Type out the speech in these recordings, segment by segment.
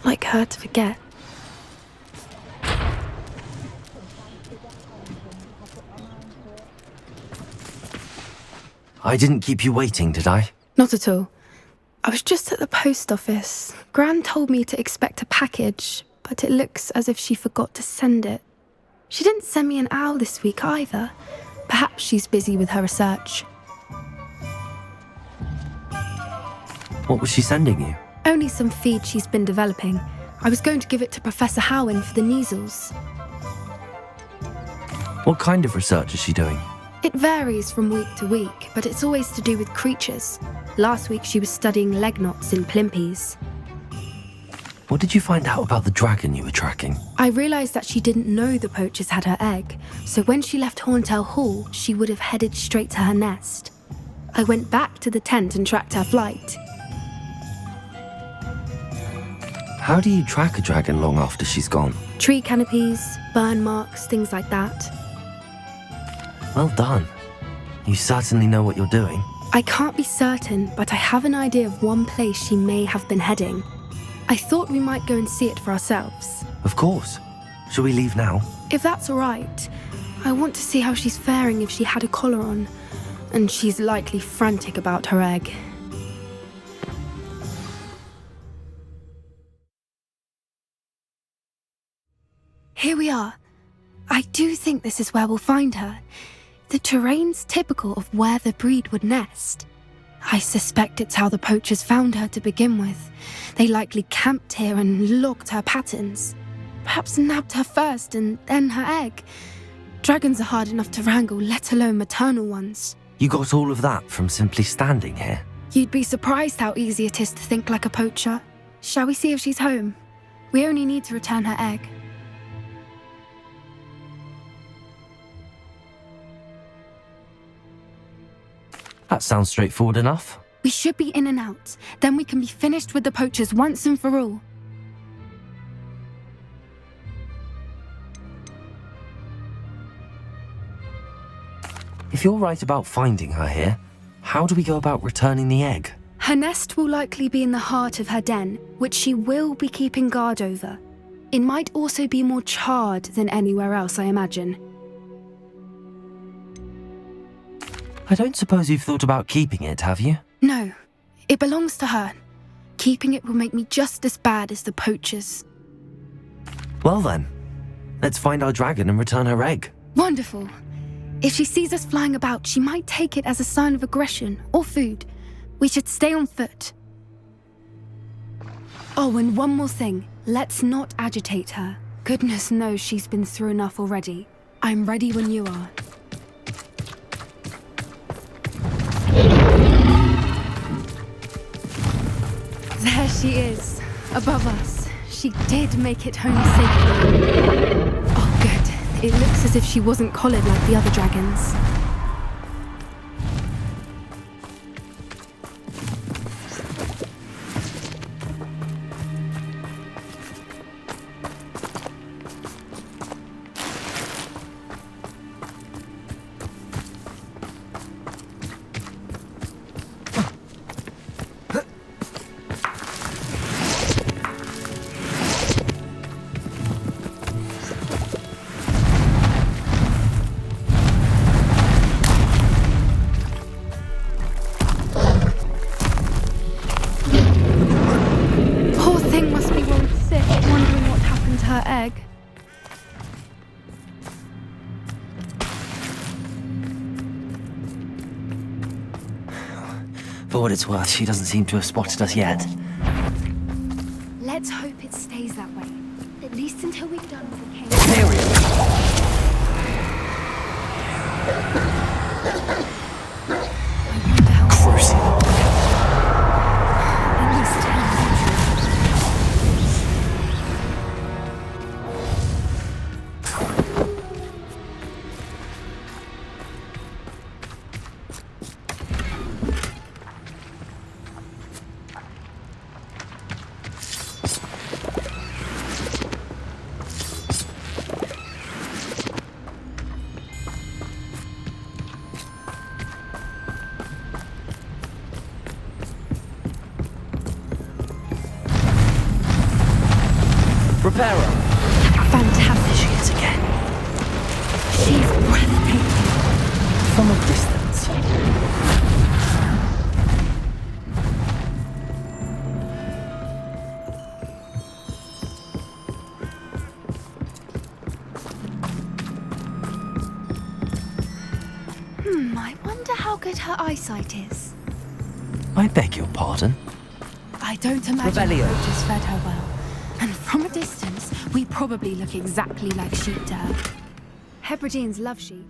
like her to forget. I didn't keep you waiting, did I? Not at all. I was just at the post office. Gran told me to expect a package, but it looks as if she forgot to send it. She didn't send me an owl this week either. Perhaps she's busy with her research. What was she sending you? Only some feed she's been developing. I was going to give it to Professor Howen for the measles. What kind of research is she doing? It varies from week to week, but it's always to do with creatures. Last week she was studying leg knots in plimpies. What did you find out about the dragon you were tracking? I realised that she didn't know the poachers had her egg, so when she left Horntail Hall, she would have headed straight to her nest. I went back to the tent and tracked her flight. How do you track a dragon long after she's gone? Tree canopies, burn marks, things like that. Well done. You certainly know what you're doing. I can't be certain, but I have an idea of one place she may have been heading. I thought we might go and see it for ourselves. Of course. Shall we leave now? If that's all right. I want to see how she's faring if she had a collar on. And she's likely frantic about her egg. Here we are. I do think this is where we'll find her. The terrain's typical of where the breed would nest. I suspect it's how the poachers found her to begin with. They likely camped here and logged her patterns. Perhaps nabbed her first and then her egg. Dragons are hard enough to wrangle, let alone maternal ones. You got all of that from simply standing here? You'd be surprised how easy it is to think like a poacher. Shall we see if she's home? We only need to return her egg. That sounds straightforward enough. We should be in and out. Then we can be finished with the poachers once and for all. If you're right about finding her here, how do we go about returning the egg? Her nest will likely be in the heart of her den, which she will be keeping guard over. It might also be more charred than anywhere else, I imagine. I don't suppose you've thought about keeping it, have you? No, it belongs to her. Keeping it will make me just as bad as the poachers. Well then, let's find our dragon and return her egg. Wonderful. If she sees us flying about, she might take it as a sign of aggression or food. We should stay on foot. Oh, and one more thing. Let's not agitate her. Goodness knows she's been through enough already. I'm ready when you are. There she is, above us. She did make it home safely. Oh, good. It looks as if she wasn't collared like the other dragons. Her egg. For what it's worth, she doesn't seem to have spotted us yet. Let's hope it stays that way. At least until we've done what we came. Crucial. At least Pharaoh. Fantastic. There she is again. She's breathtaking. From a distance. I wonder how good her eyesight is. I beg your pardon? I don't imagine Rebellion. the poachers fed her well. And from a distance, we probably look exactly like sheep to her. Hebrideans love sheep.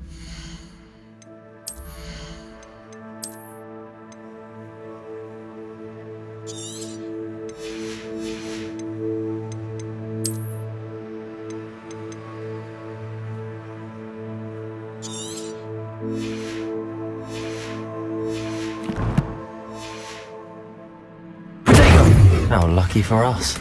How lucky for us.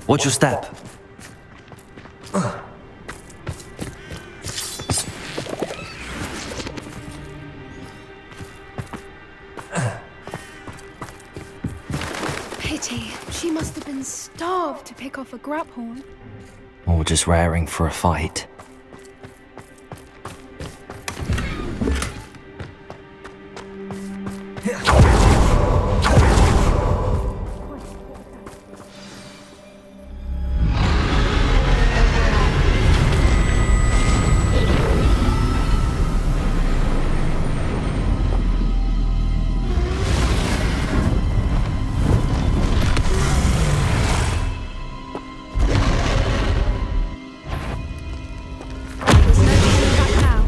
Watch your step. Pity. She must have been starved to pick off a grabhorn. Or just raring for a fight. There's no turning back now.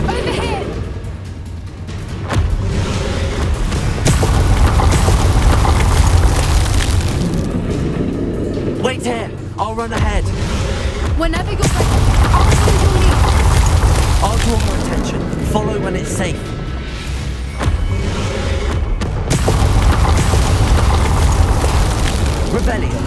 Over here! Wait here! I'll run ahead. Whenever you're ready, I'll follow your lead. I'll draw her attention. Follow when it's safe. Rebellion.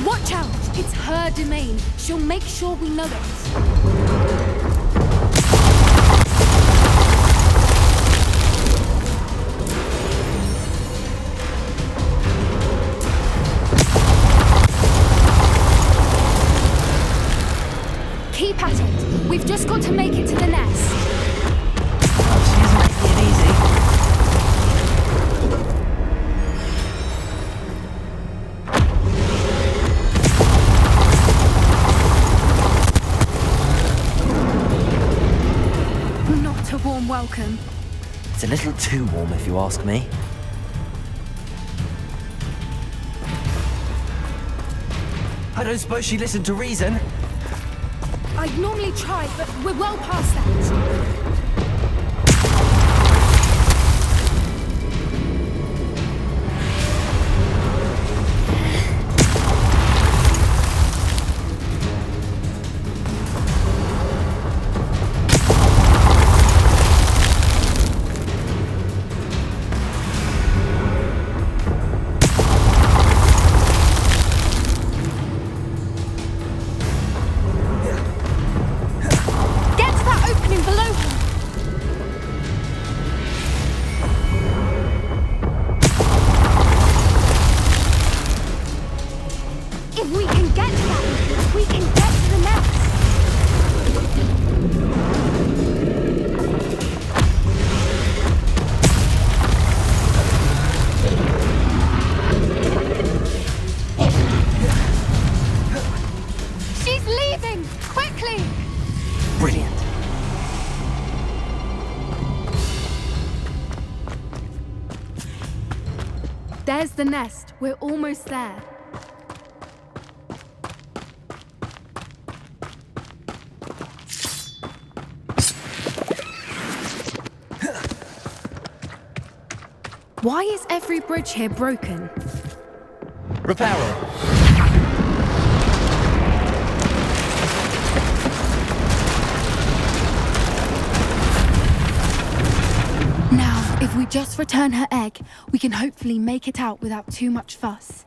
Watch out! It's her domain. She'll make sure we know it. Keep at it. We've just got to make it to the nest. She isn't making it easy. Not a warm welcome. It's a little too warm if you ask me. I don't suppose she listened to reason. I'd normally try, but we're well past that. Get to that opening below There's the nest. We're almost there. Why is every bridge here broken? Repair it. Now, if we just return her egg, we can hopefully make it out without too much fuss.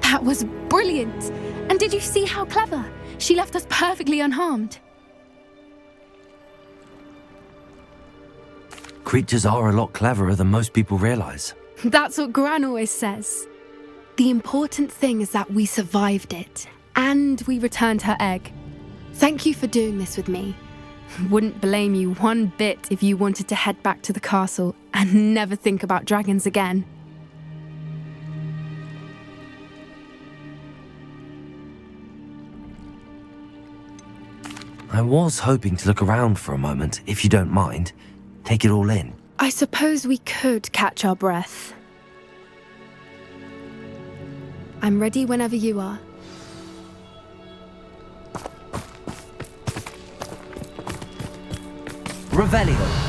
That was brilliant! And did you see how clever? She left us perfectly unharmed. Creatures are a lot cleverer than most people realize. That's what Gran always says. The important thing is that we survived it, and we returned her egg. Thank you for doing this with me. Wouldn't blame you one bit if you wanted to head back to the castle and never think about dragons again. I was hoping to look around for a moment, if you don't mind. Take it all in. I suppose we could catch our breath. I'm ready whenever you are. Revelio.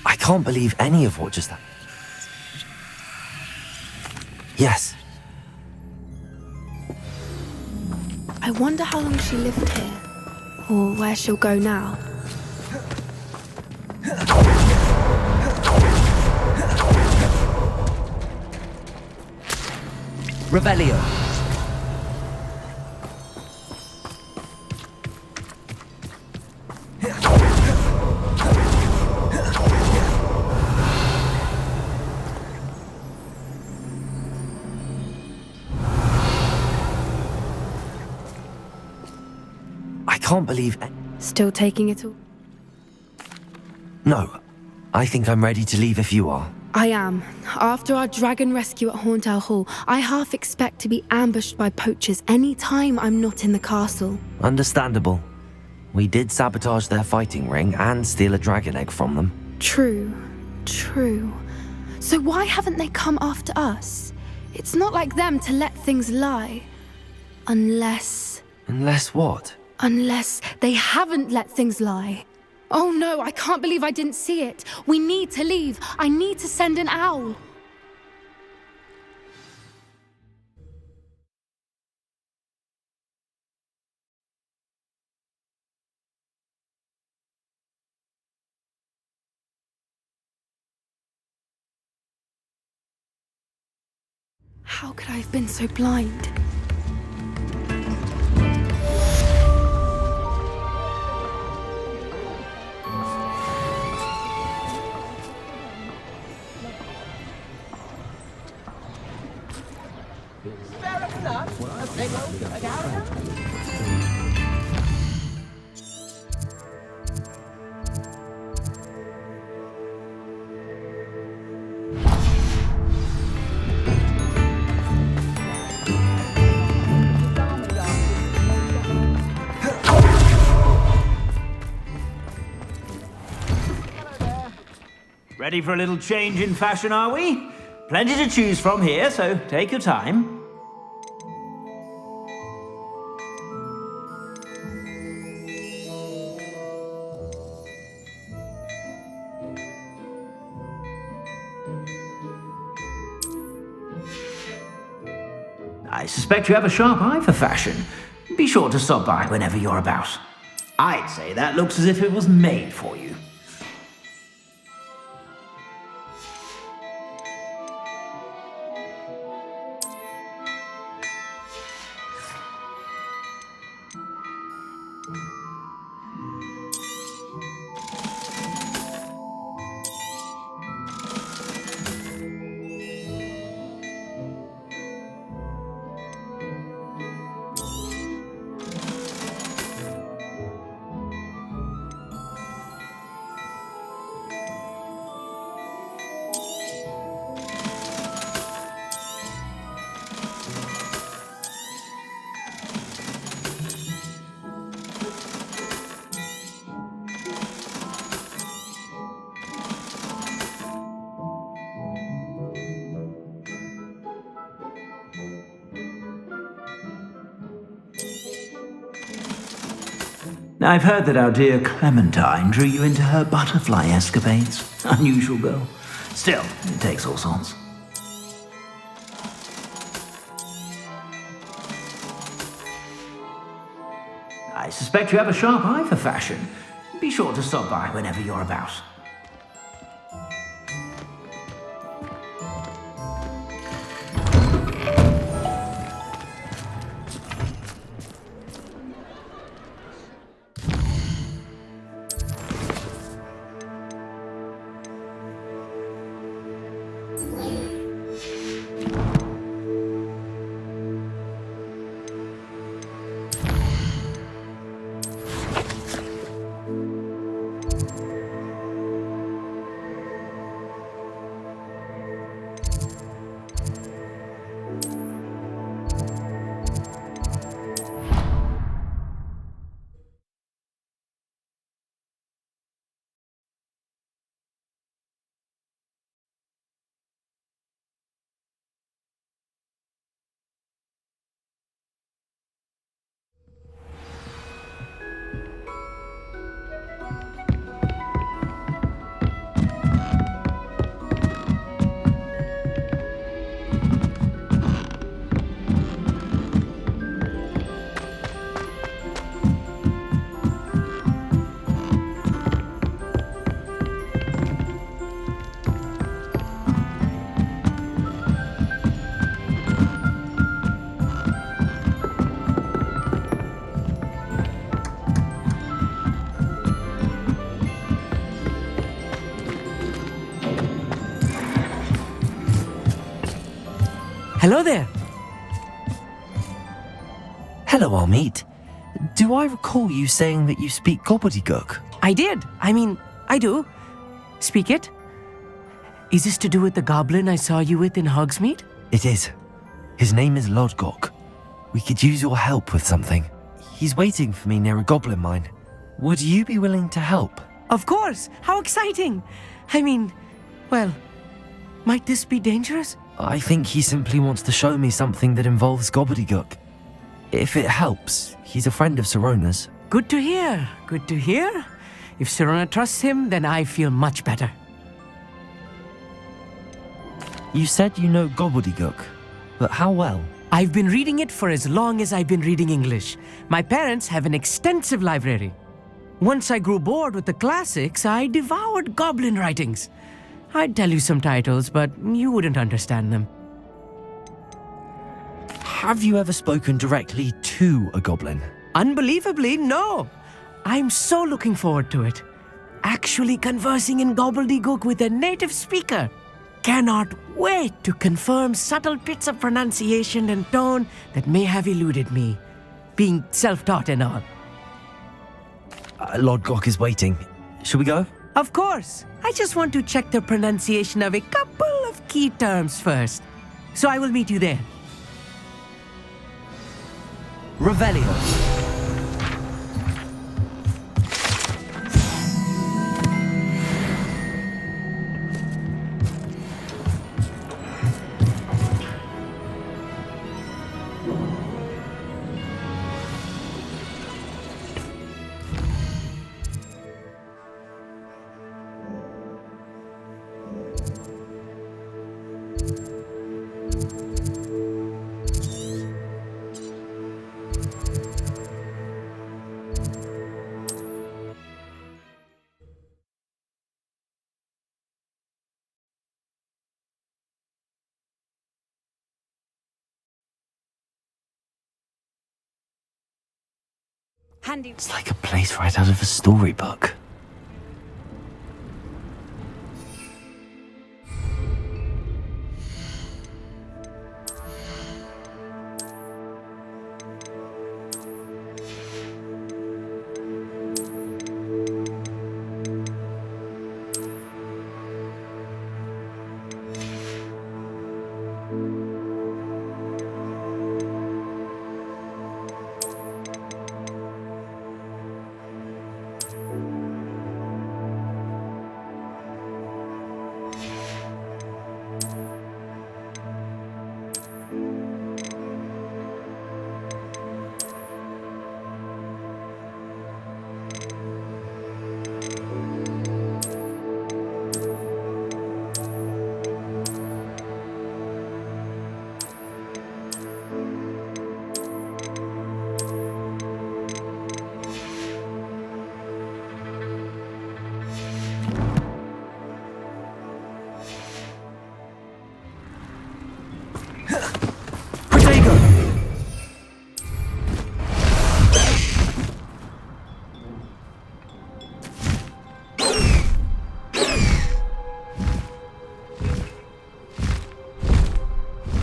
I can't believe any of what just happened. Yes. I wonder how long she lived here, or where she'll go now. Revelio. I can't believe... Still taking it all? No. I think I'm ready to leave if you are. I am. After our dragon rescue at Hauntow Hall, I half expect to be ambushed by poachers any time I'm not in the castle. Understandable. We did sabotage their fighting ring and steal a dragon egg from them. True. So why haven't they come after us? It's not like them to let things lie. Unless What? Unless they haven't let things lie. Oh no, I can't believe I didn't see it. We need to leave. I need to send an owl. How could I have been so blind? Ready for a little change in fashion, are we? Plenty to choose from here, so take your time. I suspect you have a sharp eye for fashion. Be sure to stop by whenever you're about. I'd say that looks as if it was made for you. I've heard that our dear Clementine drew you into her butterfly escapades. Unusual girl. Still, it takes all sorts. I suspect you have a sharp eye for fashion. Be sure to stop by whenever you're about. Hello there. Hello, Almeet. Do I recall you saying that you speak gobbledygook? I did. I do. Speak it. Is this to do with the goblin I saw you with in Hogsmeade? It is. His name is Lodgok. We could use your help with something. He's waiting for me near a goblin mine. Would you be willing to help? Of course. How exciting. Well, might this be dangerous? I think he simply wants to show me something that involves gobbledygook. If it helps, he's a friend of Sirona's. Good to hear. Good to hear. If Sirona trusts him, then I feel much better. You said you know gobbledygook, but how well? I've been reading it for as long as I've been reading English. My parents have an extensive library. Once I grew bored with the classics, I devoured goblin writings. I'd tell you some titles, but you wouldn't understand them. Have you ever spoken directly to a goblin? Unbelievably, no. I'm so looking forward to it. Actually conversing in gobbledygook with a native speaker. cannot wait to confirm subtle bits of pronunciation and tone that may have eluded me, being self-taught and all. Lodgok is waiting. Shall we go? Of course, I just want to check the pronunciation of a couple of key terms first. So I will meet you there. Revelio. Handy. It's like a place right out of a storybook.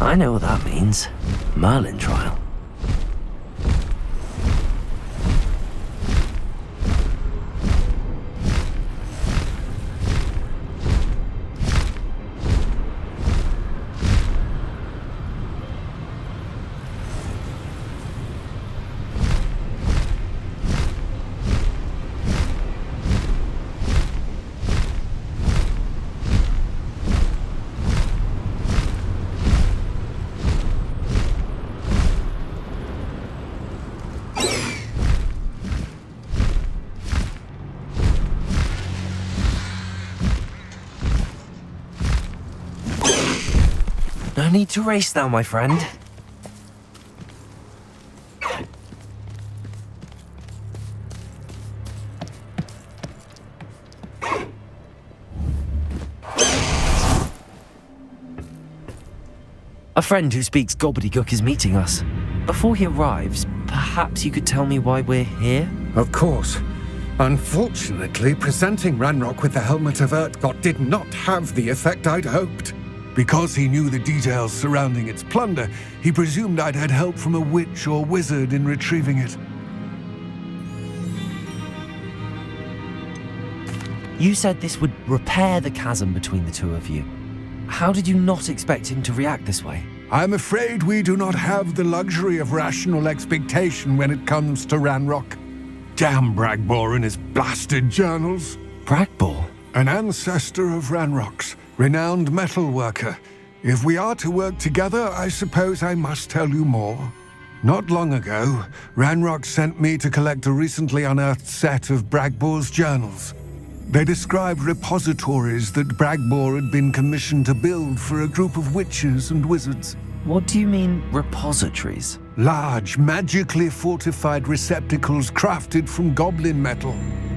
I know what that means. Merlin trial. No need to race now, my friend. A friend who speaks gobbledygook is meeting us. Before he arrives, perhaps you could tell me why we're here? Of course. Unfortunately, presenting RANROK with the Helmet of Urtkot did not have the effect I'd hoped. Because he knew the details surrounding its plunder, he presumed I'd had help from a witch or wizard in retrieving it. You said this would repair the chasm between the two of you. How did you not expect him to react this way? I'm afraid we do not have the luxury of rational expectation when it comes to RANROK. Damn Bragbor and his blasted journals. Bragbor? An ancestor of RANROK's, renowned metal worker. If we are to work together, I suppose I must tell you more. Not long ago, RANROK sent me to collect a recently unearthed set of Bragbor's journals. They described repositories that Bragbor had been commissioned to build for a group of witches and wizards. What do you mean, repositories? Large, magically fortified receptacles crafted from goblin metal.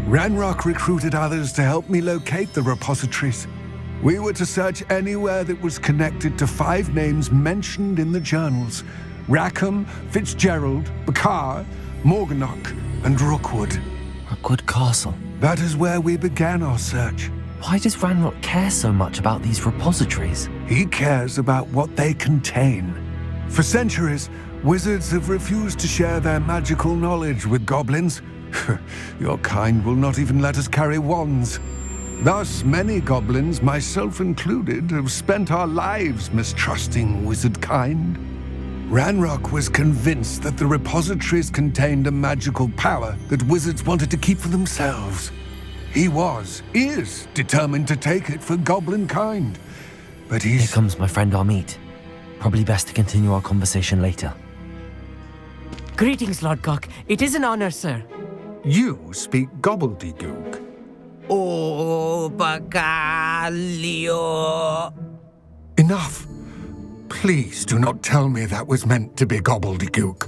RANROK recruited others to help me locate the repositories. We were to search anywhere that was connected to 5 names mentioned in the journals: Rackham, Fitzgerald, Bakar, Morganach, and Rookwood. Rookwood Castle. That is where we began our search. Why does RANROK care so much about these repositories? He cares about what they contain. For centuries, wizards have refused to share their magical knowledge with goblins. Your kind will not even let us carry wands. Thus, many goblins, myself included, have spent our lives mistrusting wizard kind. RANROK was convinced that the repositories contained a magical power that wizards wanted to keep for themselves. He is determined to take it for goblin kind. But Here comes my friend Amit. Probably best to continue our conversation later. Greetings, Lord Cock. It is an honor, sir. You speak gobbledygook. Oh, Bacalio. Enough. Please do not tell me that was meant to be gobbledygook.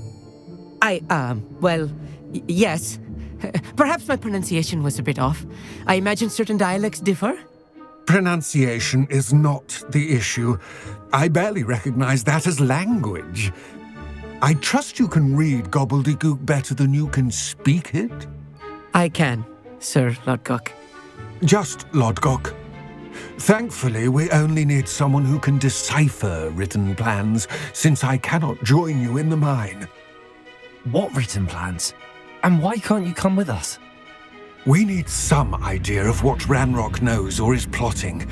Yes. Perhaps my pronunciation was a bit off. I imagine certain dialects differ. Pronunciation is not the issue. I barely recognize that as language. I trust you can read gobbledygook better than you can speak it? I can, Sir Lodgok. Just Lodgok. Thankfully, we only need someone who can decipher written plans, since I cannot join you in the mine. What written plans? And why can't you come with us? We need some idea of what RANROK knows or is plotting.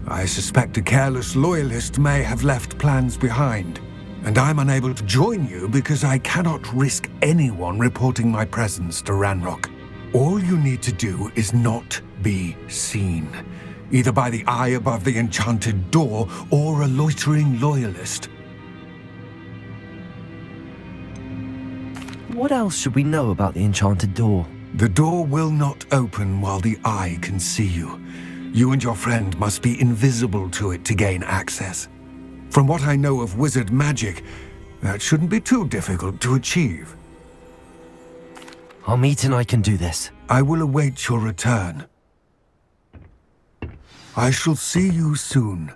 I suspect a careless loyalist may have left plans behind. And I'm unable to join you because I cannot risk anyone reporting my presence to RANROK. All you need to do is not be seen, either by the eye above the enchanted door or a loitering loyalist. What else should we know about the enchanted door? The door will not open while the eye can see you. You and your friend must be invisible to it to gain access. From what I know of wizard magic, that shouldn't be too difficult to achieve. Amit and I can do this. I will await your return. I shall see you soon.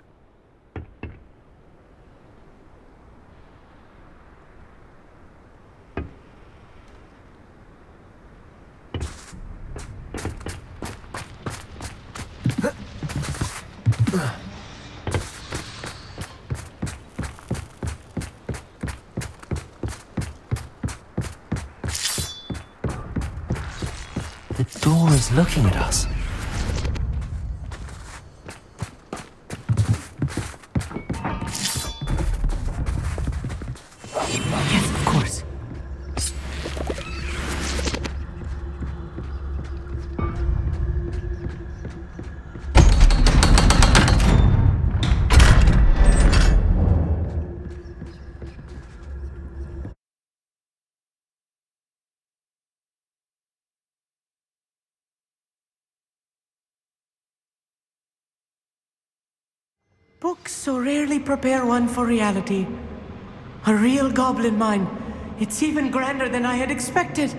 The door is looking at us. Yes, of course. Books so rarely prepare one for reality. A real goblin mine. It's even grander than I had expected.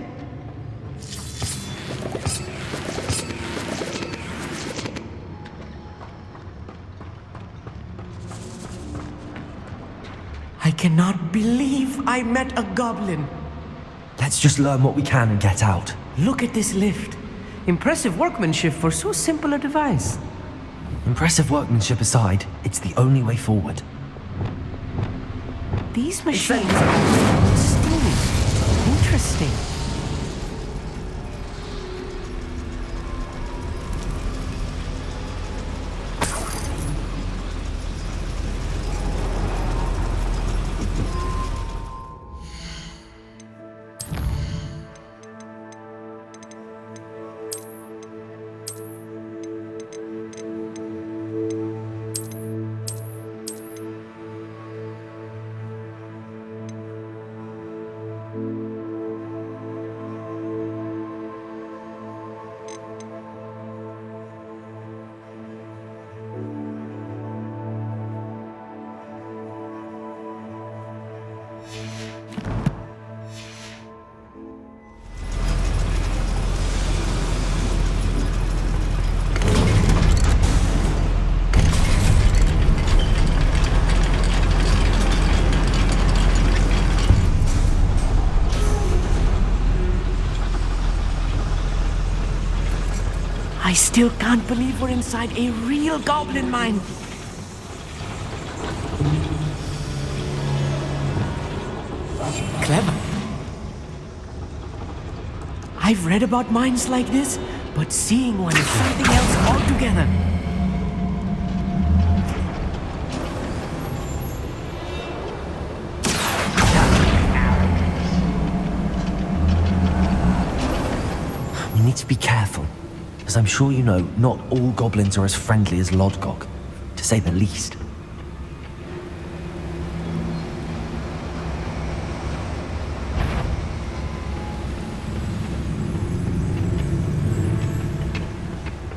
I cannot believe I met a goblin. Let's just learn what we can and get out. Look at this lift. Impressive workmanship for so simple a device. Impressive workmanship aside, it's the only way forward. These machines are steamy. Interesting. I still can't believe we're inside a real goblin mine. Clever. I've read about mines like this, but seeing one is something else altogether. We need to be careful. As I'm sure you know, not all goblins are as friendly as Lodgok, to say the least.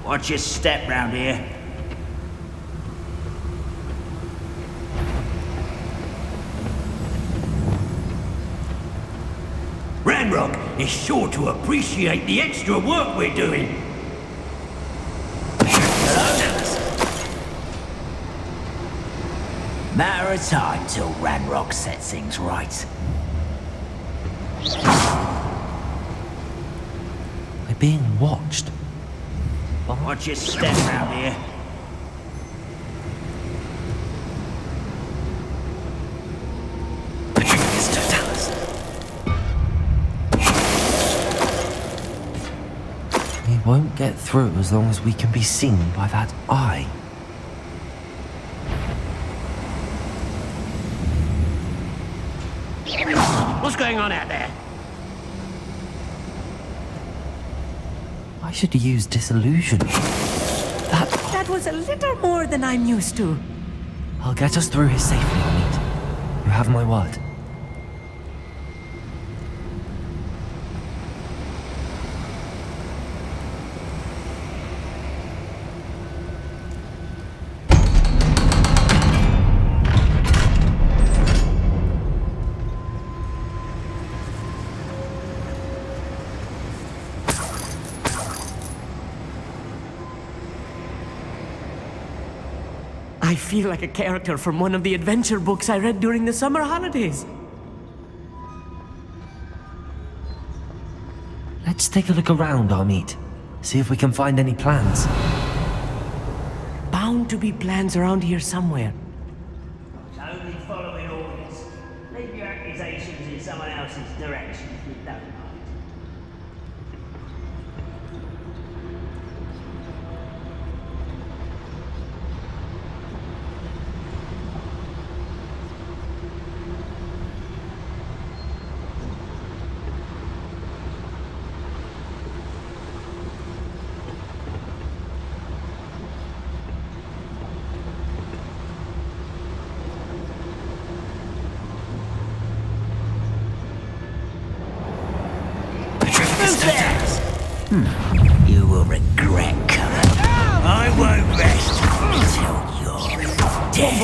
Watch your step round here. RANROK is sure to appreciate the extra work we're doing. Matter of time till RANROK sets things right. We're being watched. Watch your step round here. We won't get through as long as we can be seen by that eye. What's going on out there? I should use disillusion. That was a little more than I'm used to. I'll get us through here safely, Amit. You have my word. I feel like a character from one of the adventure books I read during the summer holidays. Let's take a look around, Amit. See if we can find any plans. Bound to be plans around here somewhere. Only following orders. Leave your accusations in someone else's direction if you don't mind. You will regret coming. I won't rest until you're dead.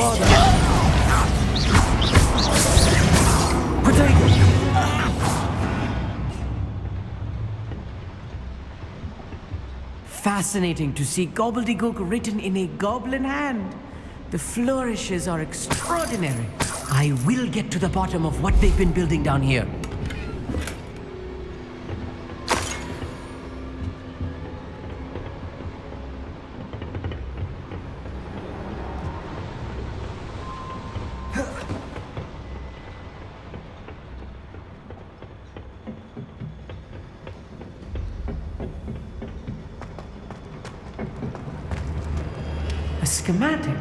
Fascinating to see gobbledygook written in a goblin hand. The flourishes are extraordinary. I will get to the bottom of what they've been building down here. A schematic?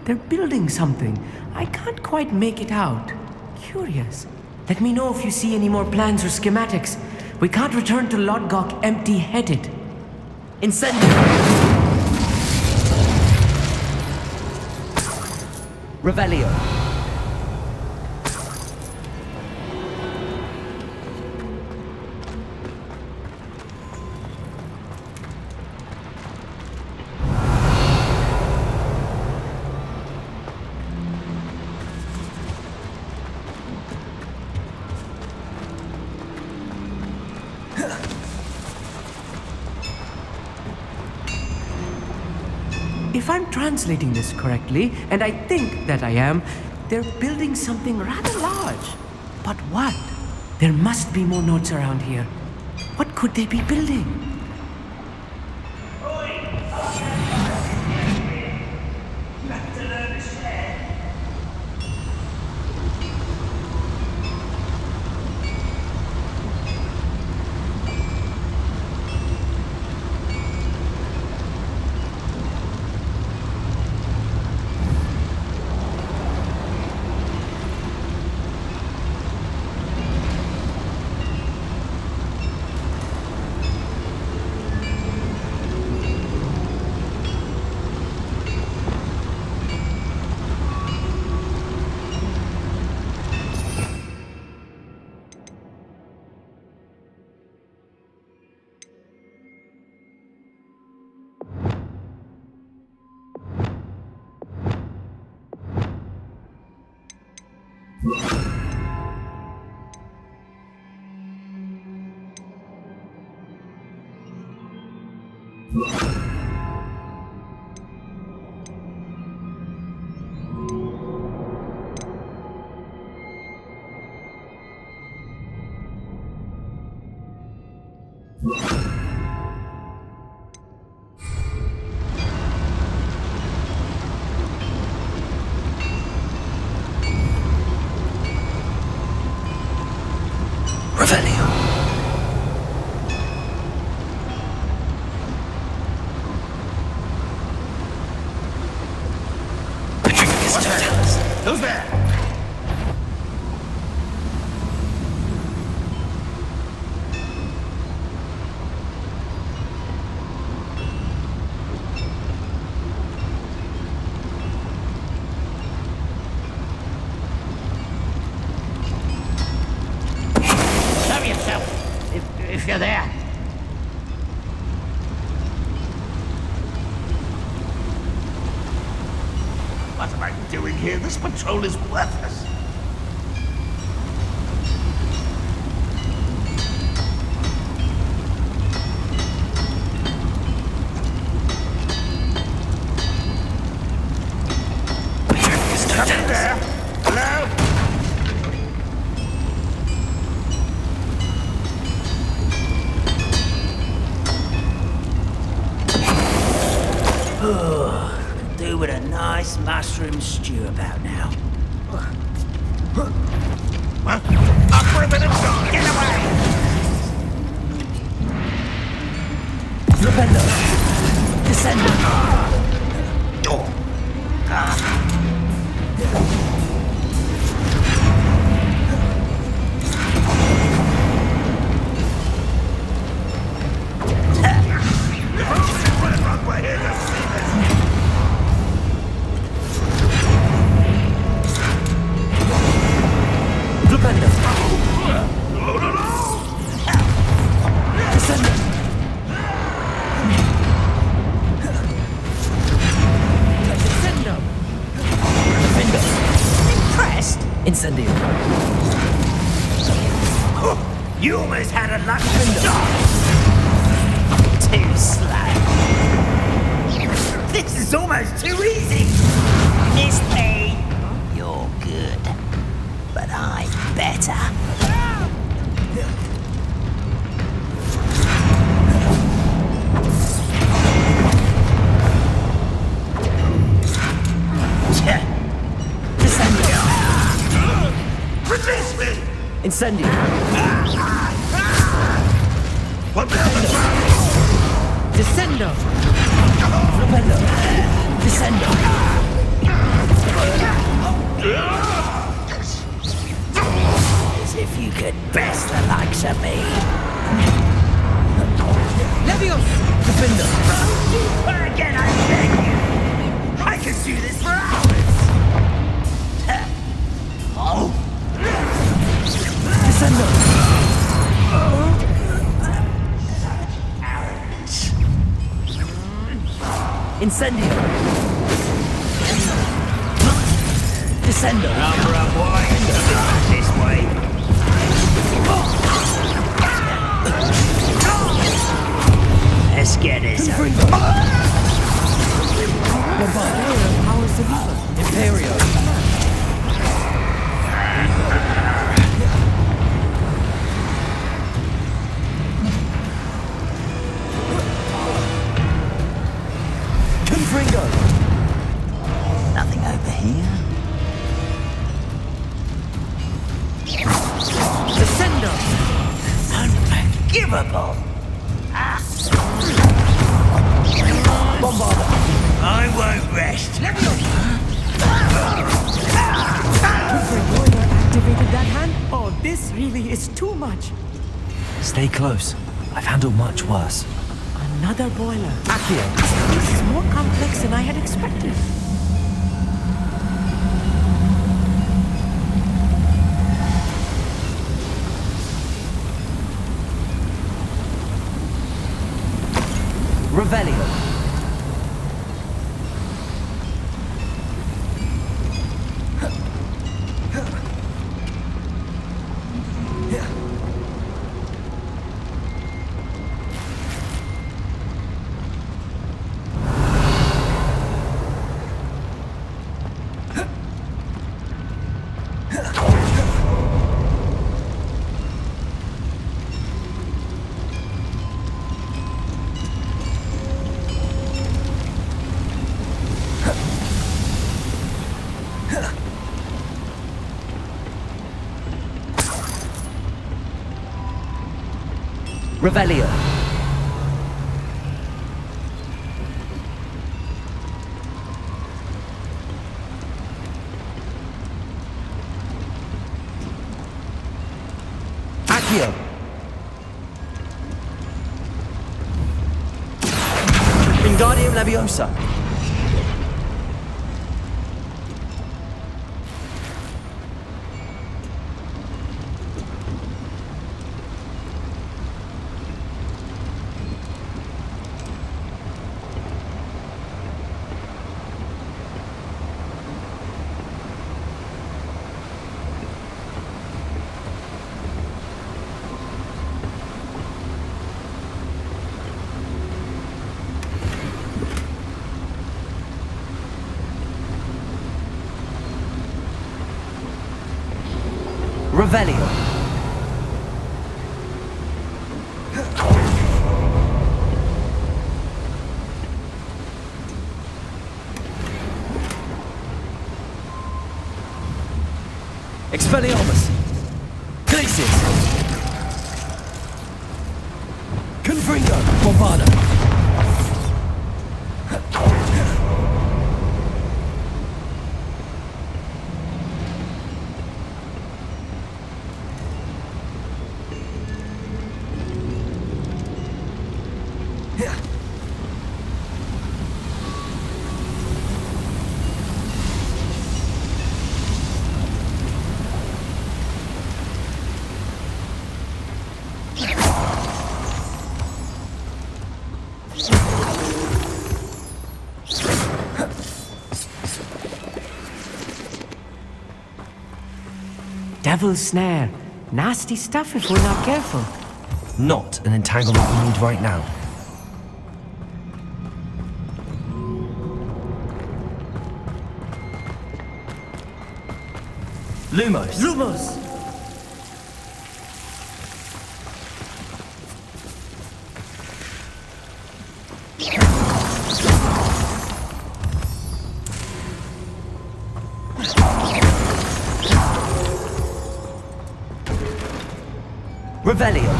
They're building something. I can't quite make it out. Curious. Let me know if you see any more plans or schematics. We can't return to Lodgok empty-headed. Incendiary! Revelio. If I'm translating this correctly, and I think that I am, they're building something rather large. But what? There must be more notes around here. What could they be building? Oi, Revelio. Petrificus totalis. Who's there? Show yourself, if you're there. What am I doing here? This patrol is worthless. Petrificus Nothing totalis. there. Hello? Could do with a nice mushroom stew about now. Up for a bit of sun. Get away! Rebello. Descendo. Rebello. Descendo. Descendo. Defendo. Impressed? Incendio. You almost had a lucky shot. Too slow. This is almost too easy. Miss me. You're good, but I'm better. Descendio. Release me! Incendio. What the hell? Descendo. Rebello. Descendo. As if you could best the likes of me. Leviosa. Defendo. Again, I beg you. I could do this for hours. Oh. Descendo. Incendio. Descendo. Number up, boy. This way. Let's get this over. Imperio. Confringo. Nothing over here. Descendo. Unforgivable. Bombarda. I won't rest. Activated that hand? Oh, this really is too much. Stay close. I've handled much worse. Another boiler. Accio. This is more complex than I had expected. Revelio. Revelio. Accio. Wingardium Leviosa. Revelio. Expelliarmus. Glacius. Confringo. Bombarda. Devil's snare. Nasty stuff if we're not careful. Not an entanglement we need right now. Lumos. Lumos! Revelio.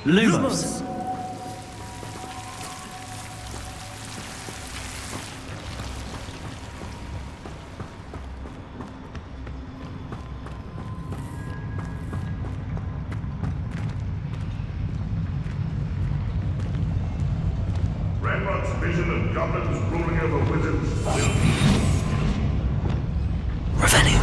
Lumos. RANROK's vision of goblins ruling over wizards will be Revelio.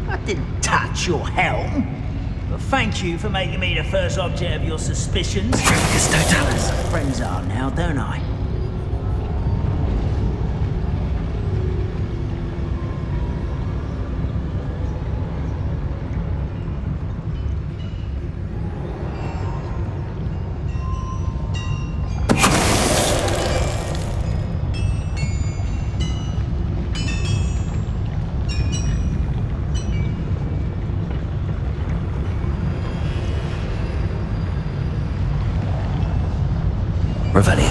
I didn't touch your helm. But thank you for making me the first object of your suspicions. Friends are now, don't I? Revelio.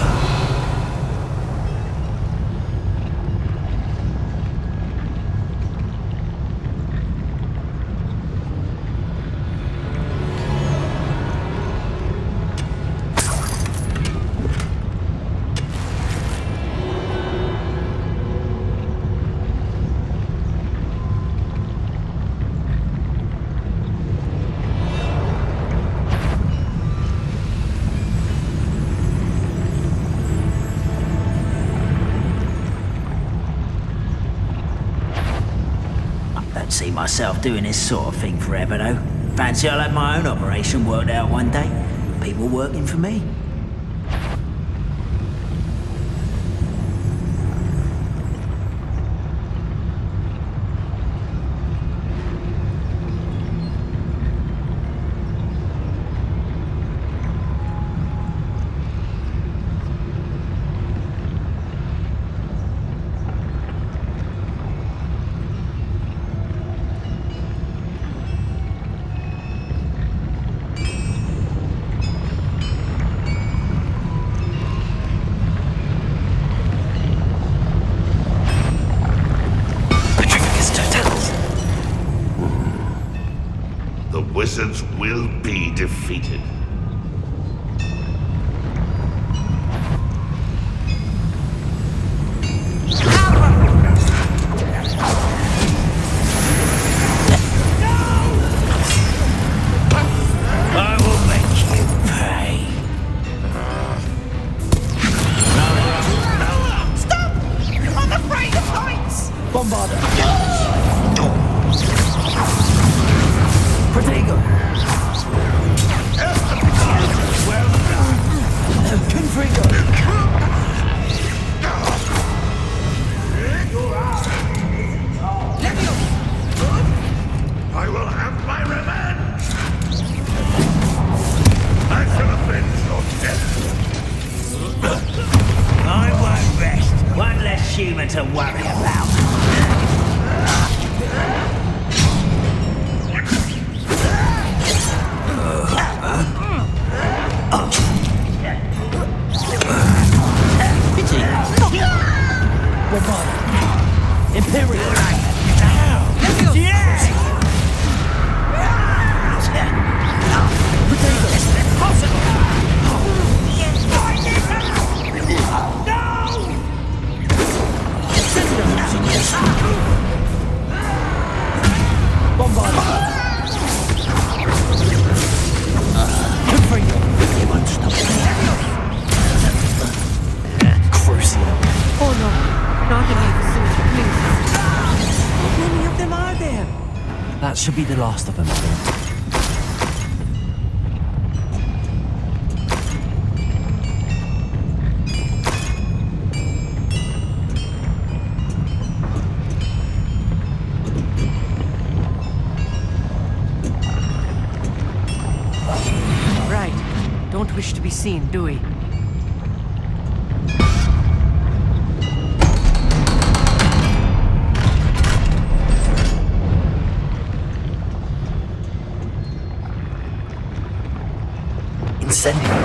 Don't see myself doing this sort of thing forever, though. Fancy I'll have my own operation worked out one day. People working for me. the wizards will be defeated. I will make you pay. Stop! I'm afraid of heights! Bombarder. Protego. Confrigo. I will have my revenge! I shall avenge your death! I won't rest. One less human to worry about. Pity. Bombarder. Imperial. Yeah! Oh no, not in my vicinity, please. How many of them are there? That should be the last of them, I think. Right. Don't wish to be seen, do we? Incendio.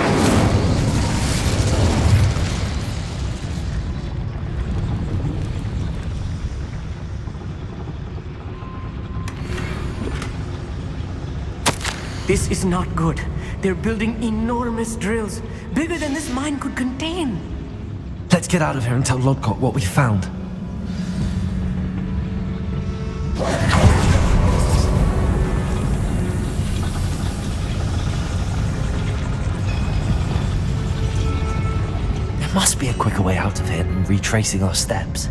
This is not good. They're building enormous drills, bigger than this mine could contain. Let's get out of here and tell Lodgok what we found. There must be a quicker way out of here than retracing our steps.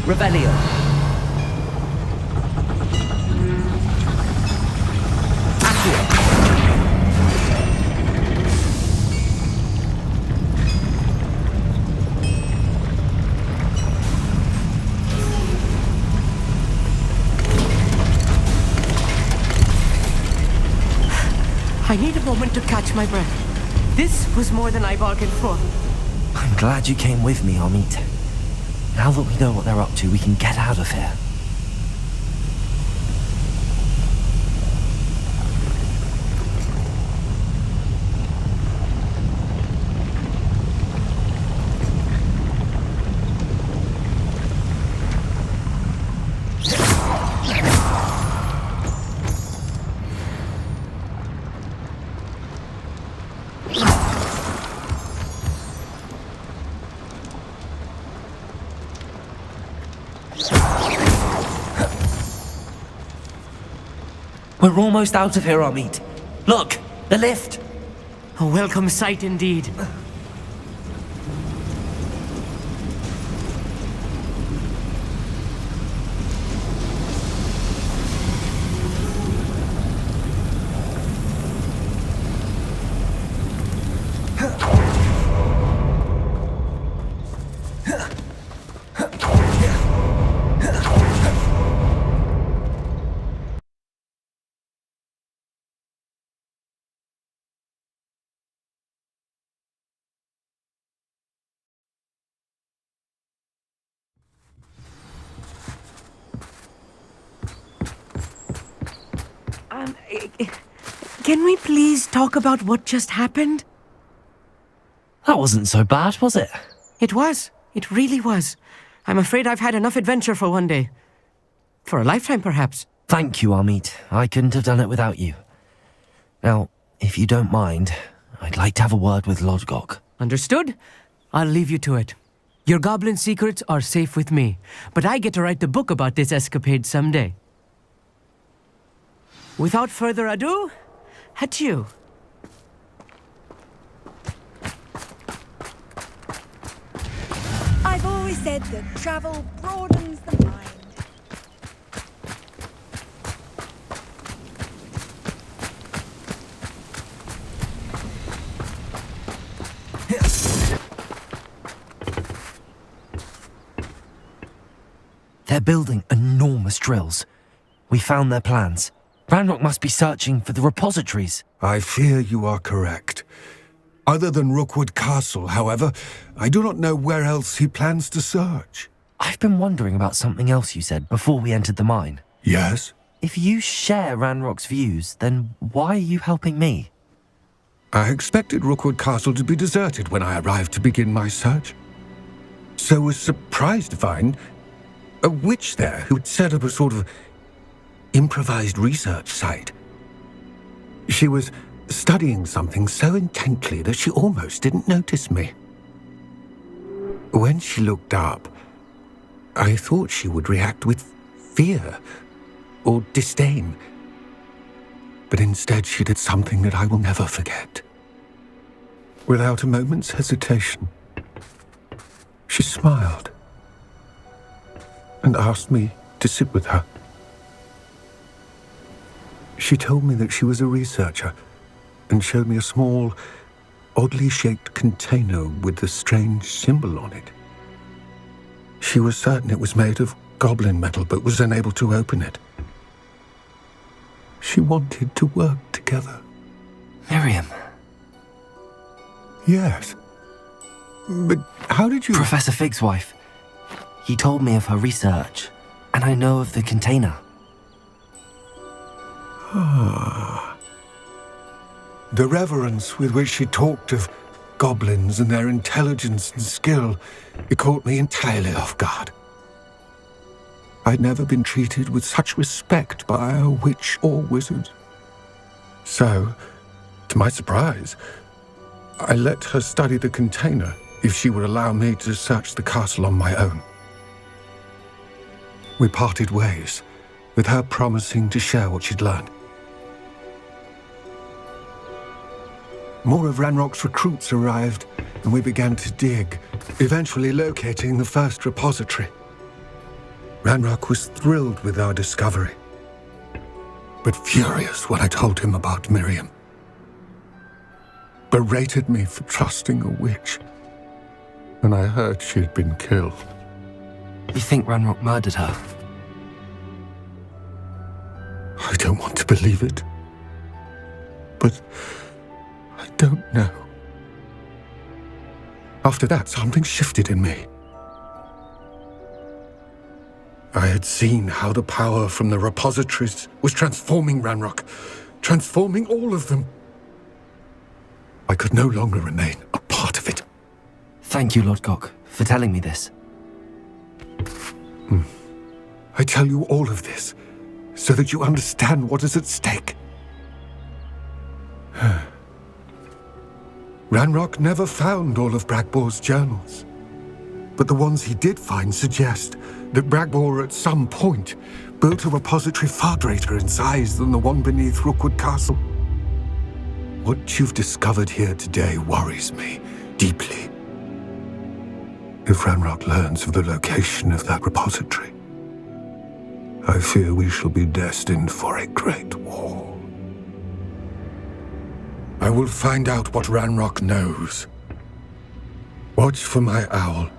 Revelio. I need a moment to catch my breath. This was more than I bargained for. I'm glad you came with me, Amit. Now that we know what they're up to, we can get out of here. We're almost out of here, Amit. Look, the lift. A welcome sight indeed. Can we please talk about what just happened? That wasn't so bad, was it? It was. It really was. I'm afraid I've had enough adventure for one day. For a lifetime, perhaps. Thank you, Amit. I couldn't have done it without you. Now, if you don't mind, I'd like to have a word with Lodgok. Understood? I'll leave you to it. Your goblin secrets are safe with me, but I get to write the book about this escapade someday. Without further ado, adieu. I've always said that travel broadens the mind. They're building enormous drills. We found their plans. RANROK must be searching for the repositories. I fear you are correct. Other than Rookwood Castle, however, I do not know where else he plans to search. I've been wondering about something else you said before we entered the mine. Yes? If you share RANROK's views, then why are you helping me? I expected Rookwood Castle to be deserted when I arrived to begin my search. So was surprised to find a witch there who'd set up a sort of improvised research site. She was studying something so intently that she almost didn't notice me. When she looked up, I thought she would react with fear or disdain. But instead she did something that I will never forget. Without a moment's hesitation, she smiled and asked me to sit with her. She told me that she was a researcher and showed me a small, oddly shaped container with a strange symbol on it. She was certain it was made of goblin metal, but was unable to open it. She wanted to work together. Miriam. Yes. But how did you... Professor Fig's wife. He told me of her research, and I know of the container. The reverence with which she talked of goblins and their intelligence and skill, it caught me entirely off guard. I'd never been treated with such respect by a witch or wizard. So, to my surprise, I let her study the container if she would allow me to search the castle on my own. We parted ways, with her promising to share what she'd learned. More of RANROK's recruits arrived, and we began to dig, eventually locating the first repository. RANROK was thrilled with our discovery, but furious when I told him about Miriam. Berated me for trusting a witch, and I heard she'd been killed. You think RANROK murdered her? I don't want to believe it, but I don't know. After that, something shifted in me. I had seen how the power from the repositories was transforming RANROK, transforming all of them. I could no longer remain a part of it. Thank you, Lodgok, for telling me this. I tell you all of this so that you understand what is at stake. RANROK never found all of Bragbor's journals, but the ones he did find suggest that Bragbor at some point built a repository far greater in size than the one beneath Rookwood Castle. What you've discovered here today worries me deeply. If RANROK learns of the location of that repository, I fear we shall be destined for a great war. I will find out what RANROK knows. Watch for my owl.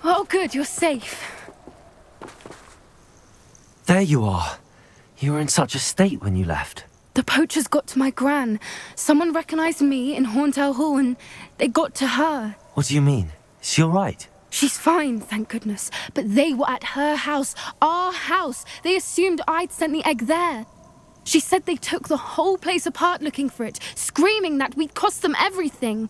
Oh, good, you're safe. There you are. You were in such a state when you left. The poachers got to my gran. Someone recognized me in Horntail Hall and they got to her. What do you mean? Is she all right? She's fine, thank goodness. But they were at her house, our house. They assumed I'd sent the egg there. She said they took the whole place apart looking for it, screaming that we'd cost them everything.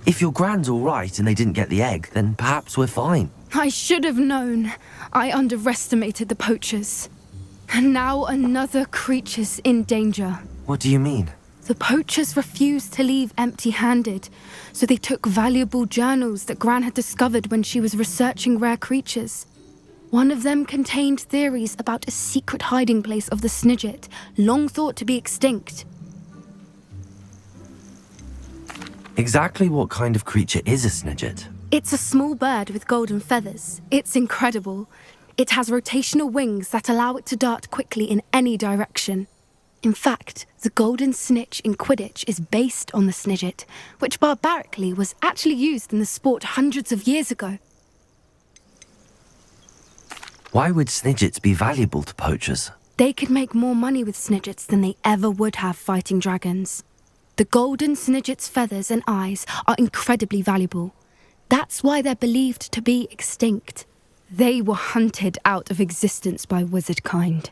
If your gran's all right and they didn't get the egg, then perhaps we're fine. I should have known. I underestimated the poachers. And now another creature's in danger. What do you mean? The poachers refused to leave empty-handed, so they took valuable journals that Gran had discovered when she was researching rare creatures. One of them contained theories about a secret hiding place of the Snidget, long thought to be extinct. Exactly what kind of creature is a Snidget? It's a small bird with golden feathers. It's incredible. It has rotational wings that allow it to dart quickly in any direction. In fact, the golden snitch in Quidditch is based on the Snidget, which barbarically was actually used in the sport hundreds of years ago. Why would Snidgets be valuable to poachers? They could make more money with Snidgets than they ever would have fighting dragons. The golden Snidget's feathers and eyes are incredibly valuable. That's why they're believed to be extinct. They were hunted out of existence by wizard kind.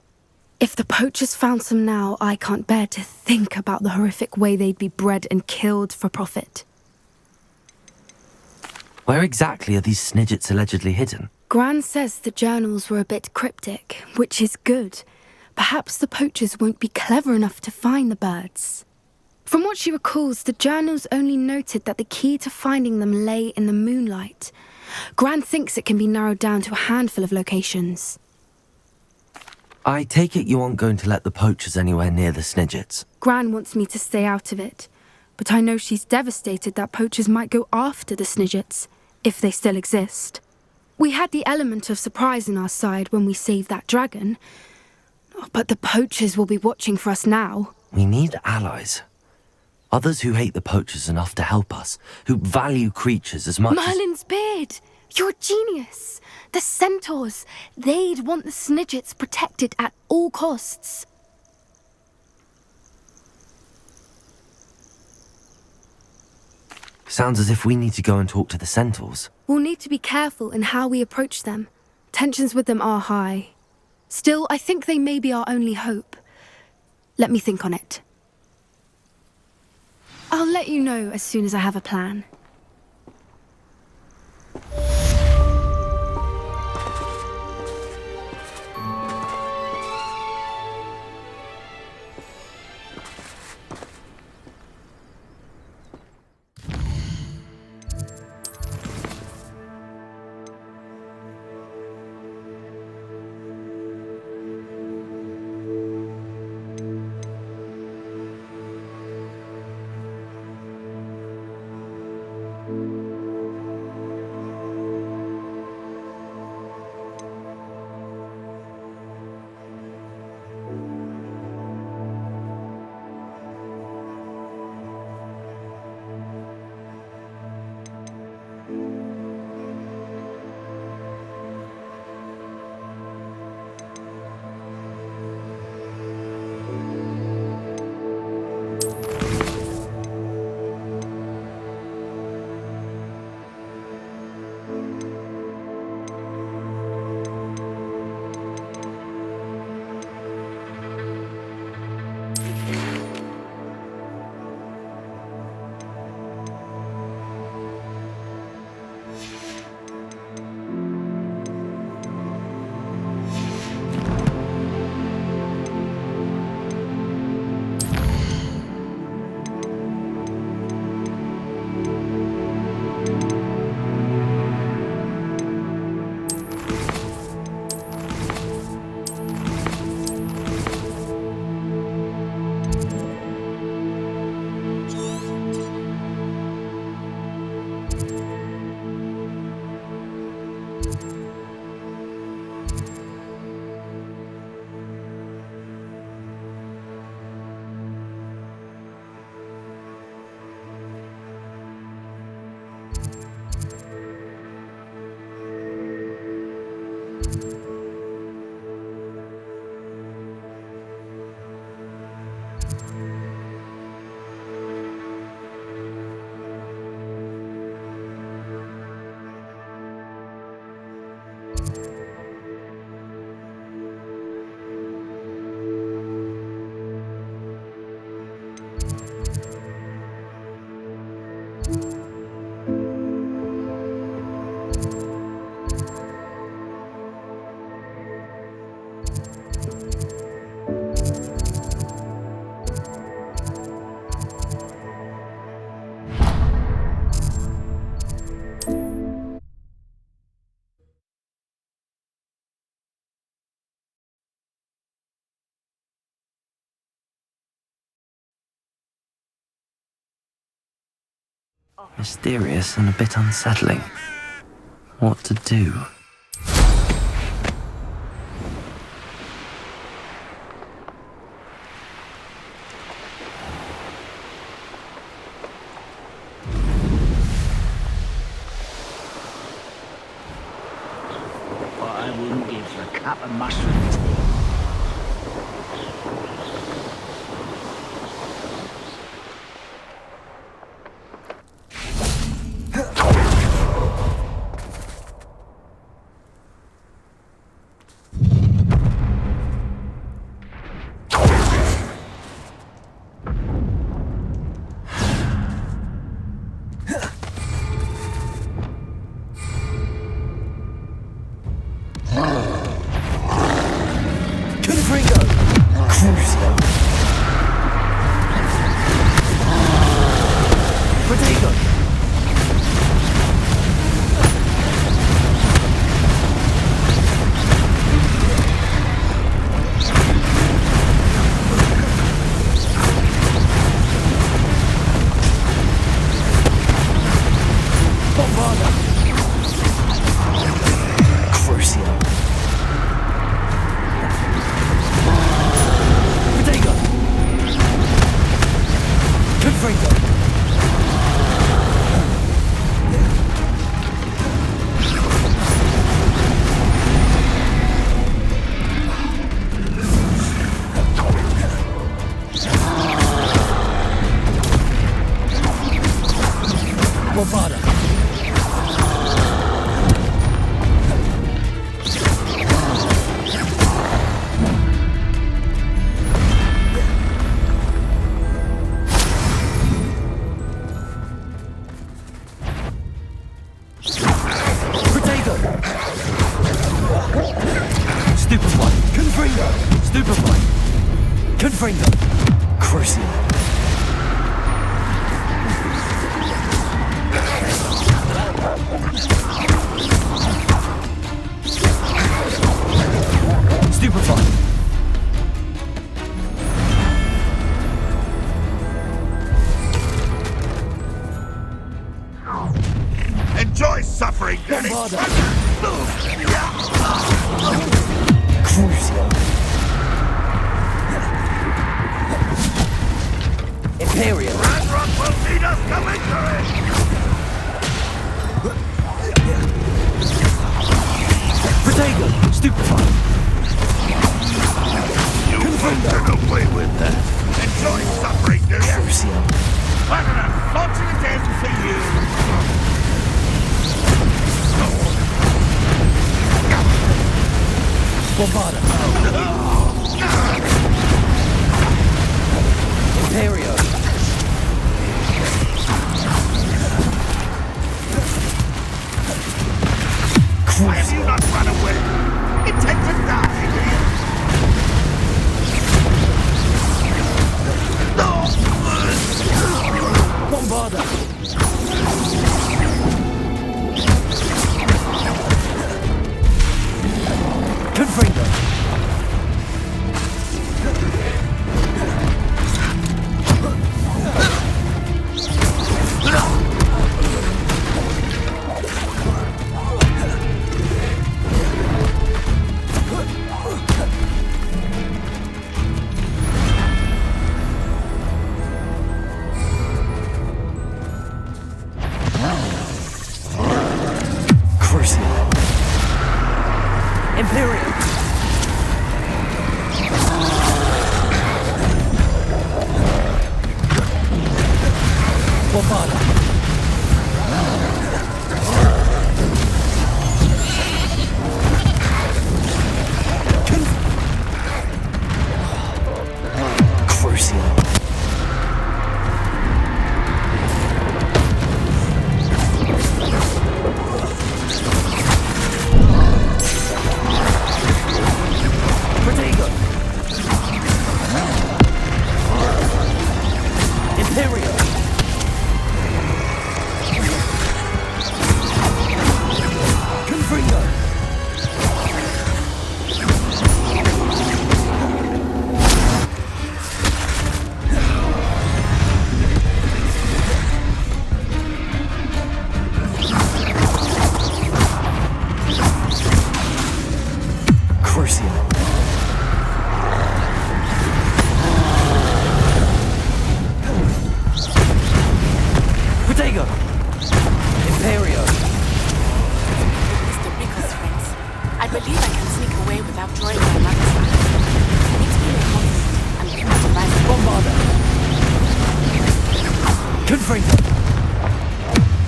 If the poachers found some now, I can't bear to think about the horrific way they'd be bred and killed for profit. Where exactly are these Snidgets allegedly hidden? Gran says the journals were a bit cryptic, which is good. Perhaps the poachers won't be clever enough to find the birds. From what she recalls, the journals only noted that the key to finding them lay in the moonlight. Gran thinks it can be narrowed down to a handful of locations. I take it you aren't going to let the poachers anywhere near the Snidgets. Gran wants me to stay out of it, but I know she's devastated that poachers might go after the Snidgets, if they still exist. We had the element of surprise on our side when we saved that dragon, but the poachers will be watching for us now. We need allies. Others who hate the poachers enough to help us, who value creatures as much as... Merlin's beard! You're a genius! The centaurs! They'd want the Snidgets protected at all costs. Sounds as if we need to go and talk to the centaurs. We'll need to be careful in how we approach them. Tensions with them are high. Still, I think they may be our only hope. Let me think on it. I'll let you know as soon as I have a plan. Mysterious and a bit unsettling. What to do? What I wouldn't give for a cup of mushroom tea. Enjoy suffering, Danny! Imperial! RANROK will need us coming to it! Protego! Stupefy! You won't get away with that. Enjoy suffering, do you? I'm gonna launch it again for you! Bombarda! Imperio! Why have you not run away? Intend to die, do you? Bombarda! Confringo! Imperial. Bombarda. Crucial. Protego. Imperial. Confringo. Crucial. Protego. Imperial. Mr. Bicker's friends. I believe I can sneak away without drawing my mother's eye. Meet me in Hogwarts and come to my Bombarda. Confringo.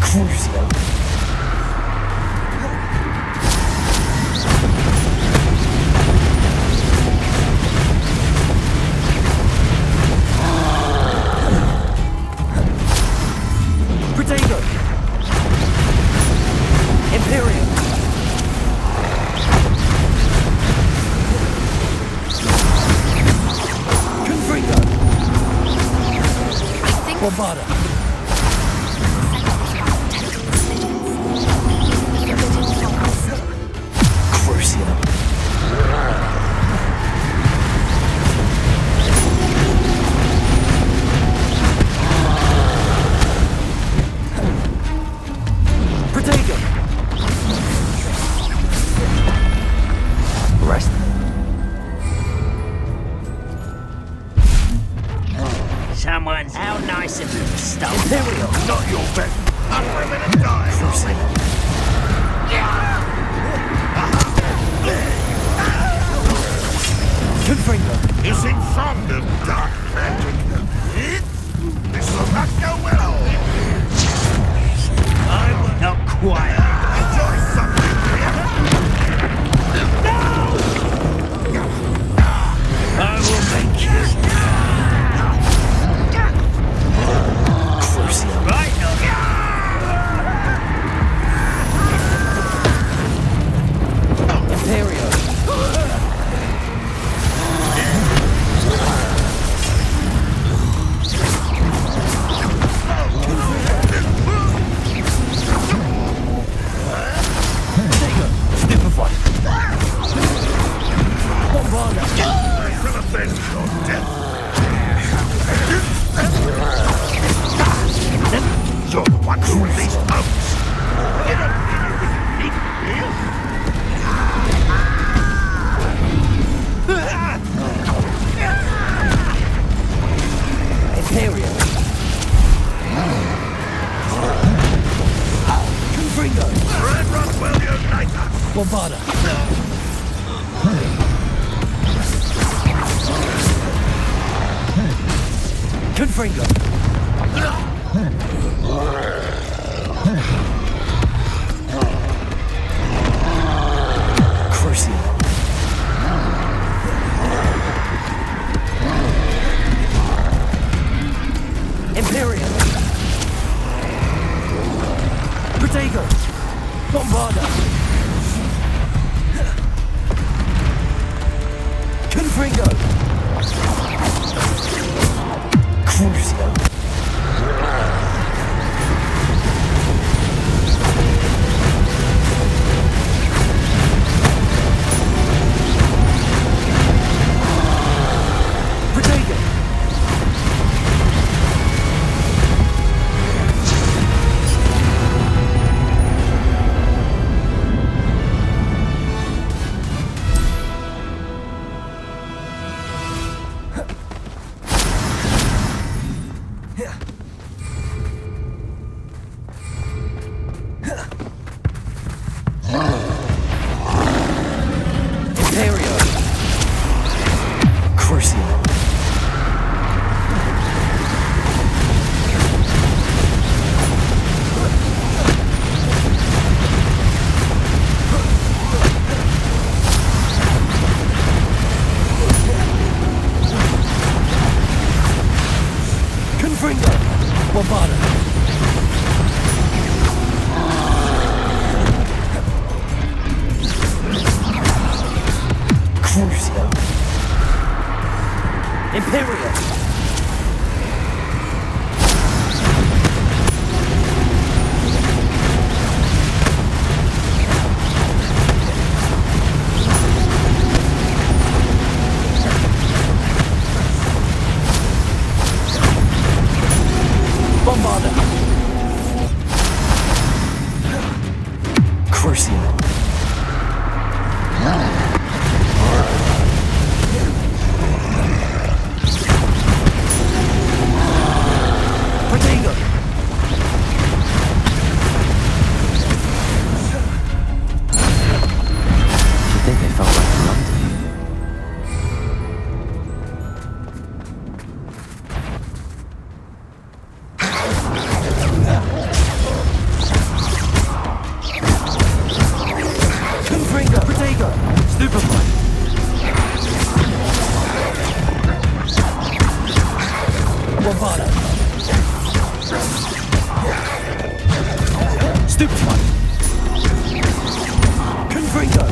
Crucial. Protego. Imperial. Confringo. Bombarda. Crucial. Protego. Rest. Someone's how nice of you to stop. Imperial. Not your best. Up for a minute, die. Confringo. You seem fond of dark magic. This will not go well. Not quite. Enjoy something, I will make you. Crucial. Right, no. Imperial. Stupefy. Bombarda. I shall avenge your death. You're the one who released oats. You don't need your meat, do you? Imperial. Confringo. RANROK will unite us. Bombarda. Confringo. Crucial. Imperial. Protego. Bombarda. Confringo. Crucial. Imperio. Crucial. Confringo. Bombarda. Crucio. Imperial. Bombarda. Crucio. Protego. You think they felt like London? Confringo. Protego. Stupefy. Bombarda. Stupefy. Confringo.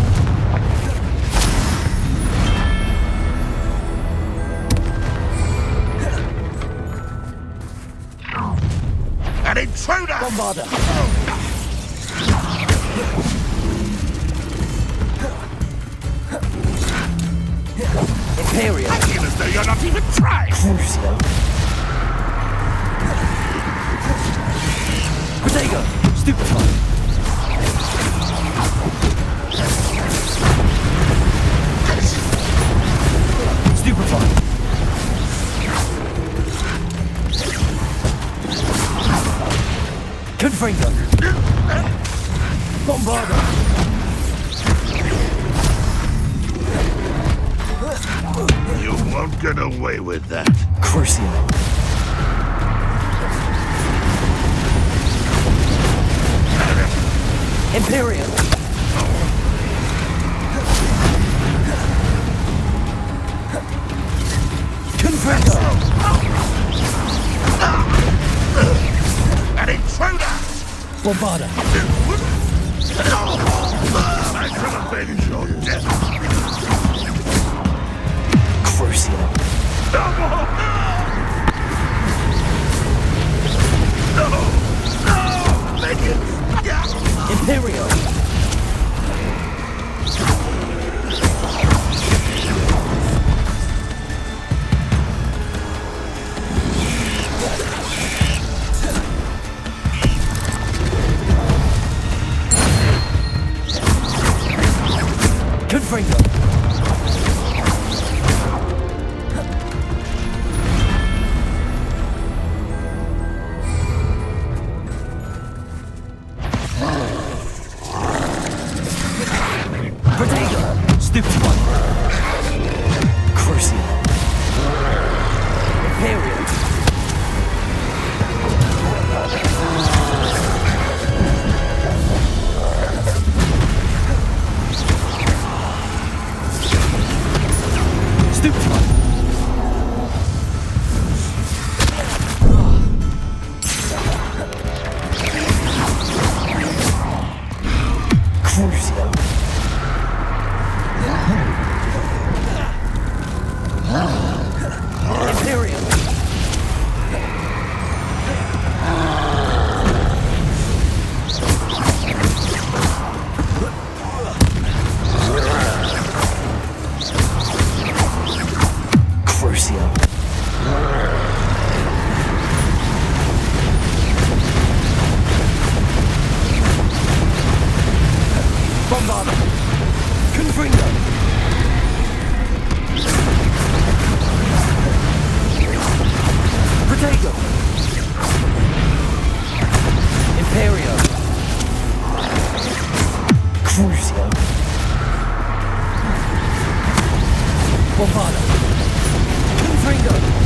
An intruder! Bombarda. Imperial. I feel as though you're not even trying! Crucio. Protego. Stupefy. Stupefy. Confringo. Bombarda. You won't get away with that. Crucio. Imperial. Confringo. An intruder! Bombarda. I shall avenge your death. Crucio. No! Make it! Imperial. Confringo. Protego. Stupefy. Crucio. Imperial. Stupefy. Crucio. Imperial. Bombarda. Confringo.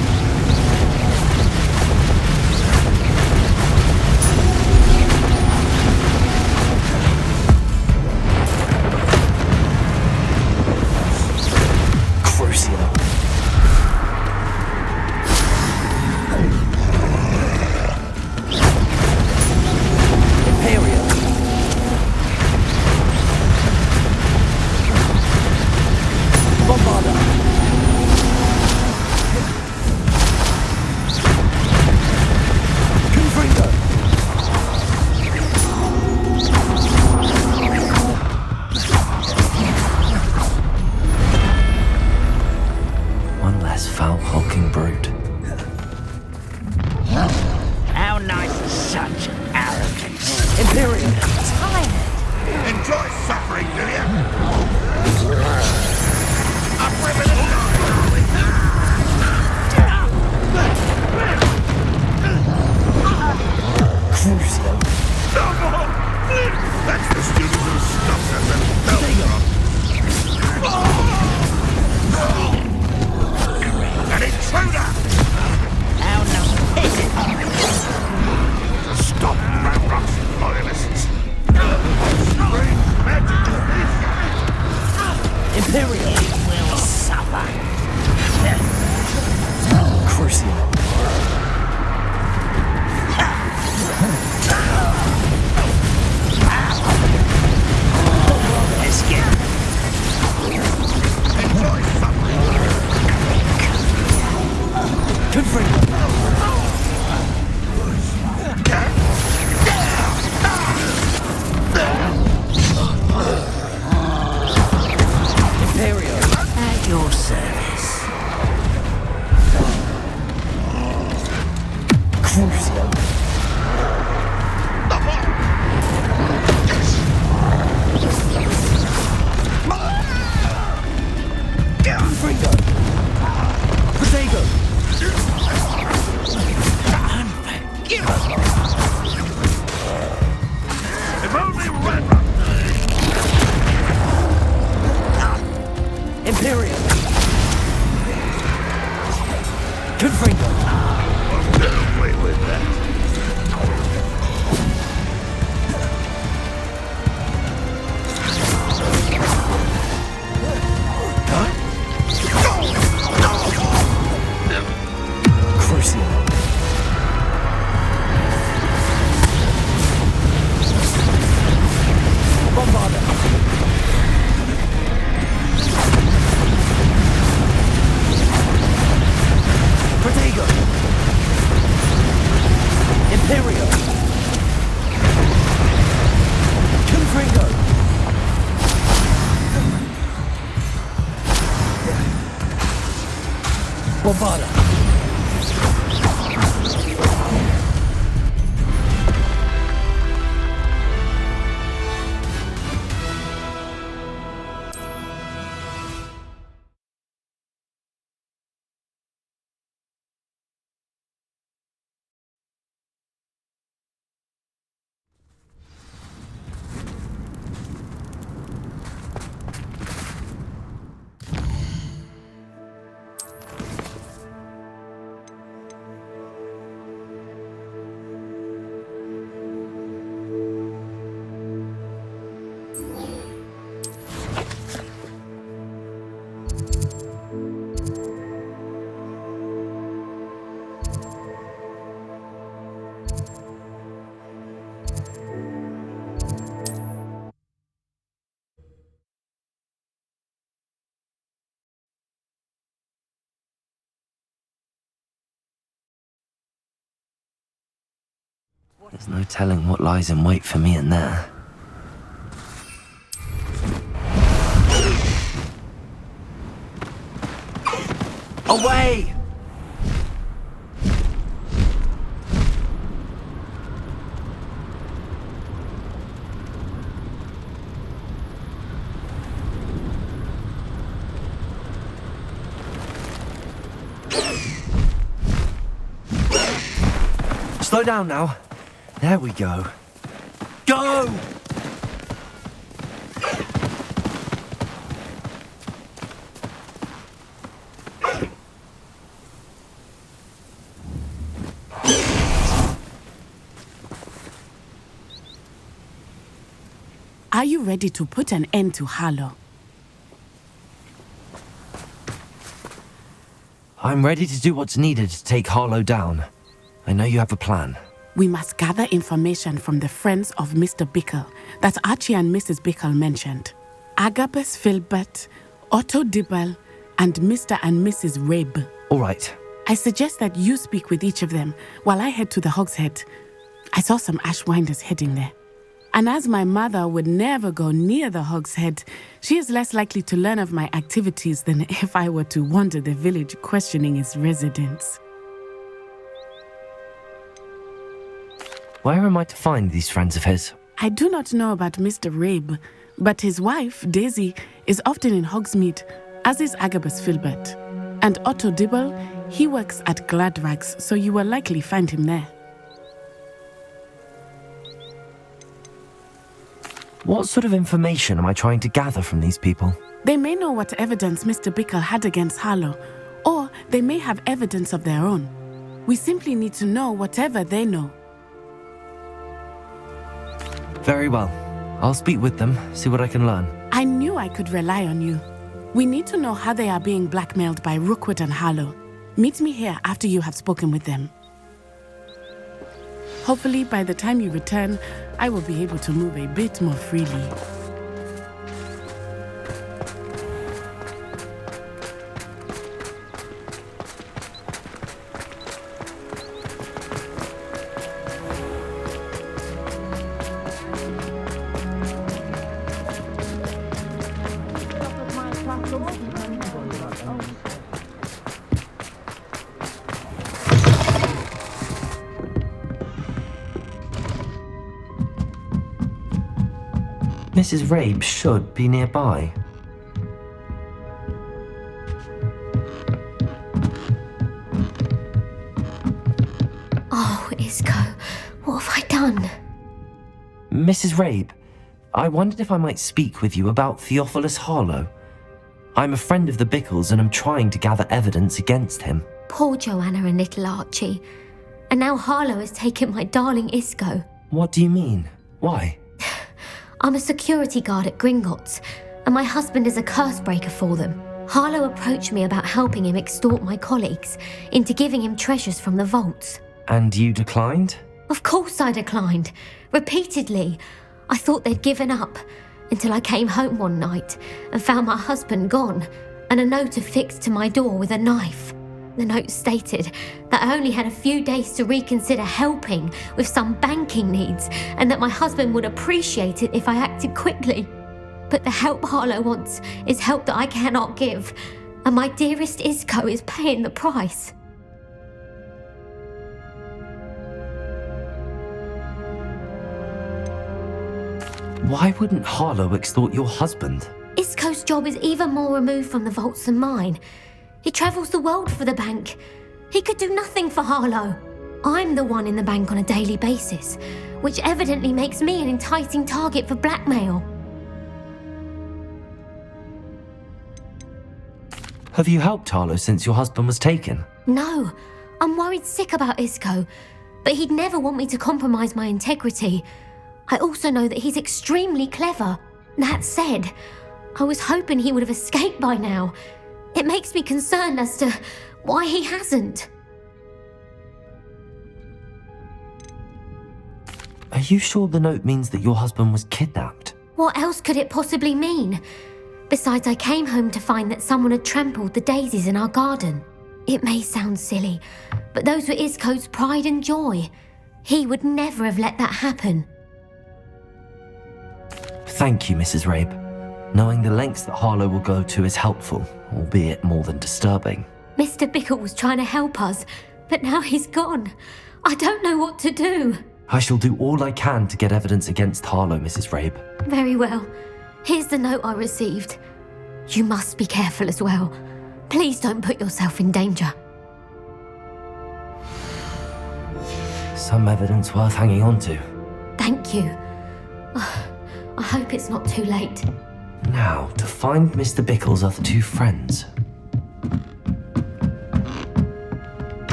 How nice is such arrogance? Imperium. Tired. Enjoy suffering, do you? Up with it and Crucio. no more! That's the student who stopped us and an intruder! How nice is it? Stop RANROK's loyalists! Strange magic is this? Imperium. It will suffer. Crucio. Let's get Enjoy suffering! Confringo. Imperium. at your service. Crucio. Confringo. Protego. If only RANROK! Imperium. Confringo. Don't play with that. Crucio. Bombarda. Protego. Imperium. Confringo. Bombarda. There's no telling what lies in wait for me in there. Away! Slow down now. There we go. Go! you ready to put an end to Harlow? I'm ready to do what's needed to take Harlow down. I know you have a plan. We must gather information from the friends of Mr. Bickle that Archie and Mrs. Bickle mentioned. Agabus Filbert, Otto Dibble, and Mr. and Mrs. Rabe. All right. I suggest that you speak with each of them while I head to the Hog's Head. I saw some Ashwinders heading there. And as my mother would never go near the Hog's Head, she is less likely to learn of my activities than if I were to wander the village questioning its residents. Where am I to find these friends of his? I do not know about Mr. Rabe, but his wife, Daisy, is often in Hogsmeade, as is Agabus Filbert. And Otto Dibble, he works at Gladrags, so you will likely find him there. What sort of information am I trying to gather from these people? They may know what evidence Mr. Bickle had against Harlow, or they may have evidence of their own. We simply need to know whatever they know. Very well. I'll speak with them, see what I can learn. I knew I could rely on you. We need to know how they are being blackmailed by Rookwood and Harlow. Meet me here after you have spoken with them. Hopefully, by the time you return, I will be able to move a bit more freely. Mrs. Rabe should be nearby. Oh, Isco, what have I done? Mrs. Rabe, I wondered if I might speak with you about Theophilus Harlow. I'm a friend of the Bickles and I'm trying to gather evidence against him. Poor Joanna and little Archie. And now Harlow has taken my darling Isco. What do you mean? Why? I'm a security guard at Gringotts, and my husband is a curse breaker for them. Harlow approached me about helping him extort my colleagues into giving him treasures from the vaults. And you declined? Of course I declined. Repeatedly. I thought they'd given up, until I came home one night and found my husband gone, and a note affixed to my door with a knife. The note stated that I only had a few days to reconsider helping with some banking needs, and that my husband would appreciate it if I acted quickly. But the help Harlow wants is help that I cannot give, and my dearest Isco is paying the price. Why wouldn't Harlow extort your husband? Isco's job is even more removed from the vaults than mine. He travels the world for the bank. He could do nothing for Harlow. I'm the one in the bank on a daily basis, which evidently makes me an enticing target for blackmail. Have you helped Harlow since your husband was taken? No, I'm worried sick about Isco, but he'd never want me to compromise my integrity. I also know that he's extremely clever. That said, I was hoping he would have escaped by now. It makes me concerned as to why he hasn't. Are you sure the note means that your husband was kidnapped? What else could it possibly mean? Besides, I came home to find that someone had trampled the daisies in our garden. It may sound silly, but those were Isco's pride and joy. He would never have let that happen. Thank you, Mrs. Rabe. Knowing the lengths that Harlow will go to is helpful, albeit more than disturbing. Mr. Bickle was trying to help us, but now he's gone. I don't know what to do. I shall do all I can to get evidence against Harlow, Mrs. Rabe. Very well. Here's the note I received. You must be careful as well. Please don't put yourself in danger. Some evidence worth hanging on to. Thank you. I hope it's not too late. Now, to find Mr. Bickle's other two friends.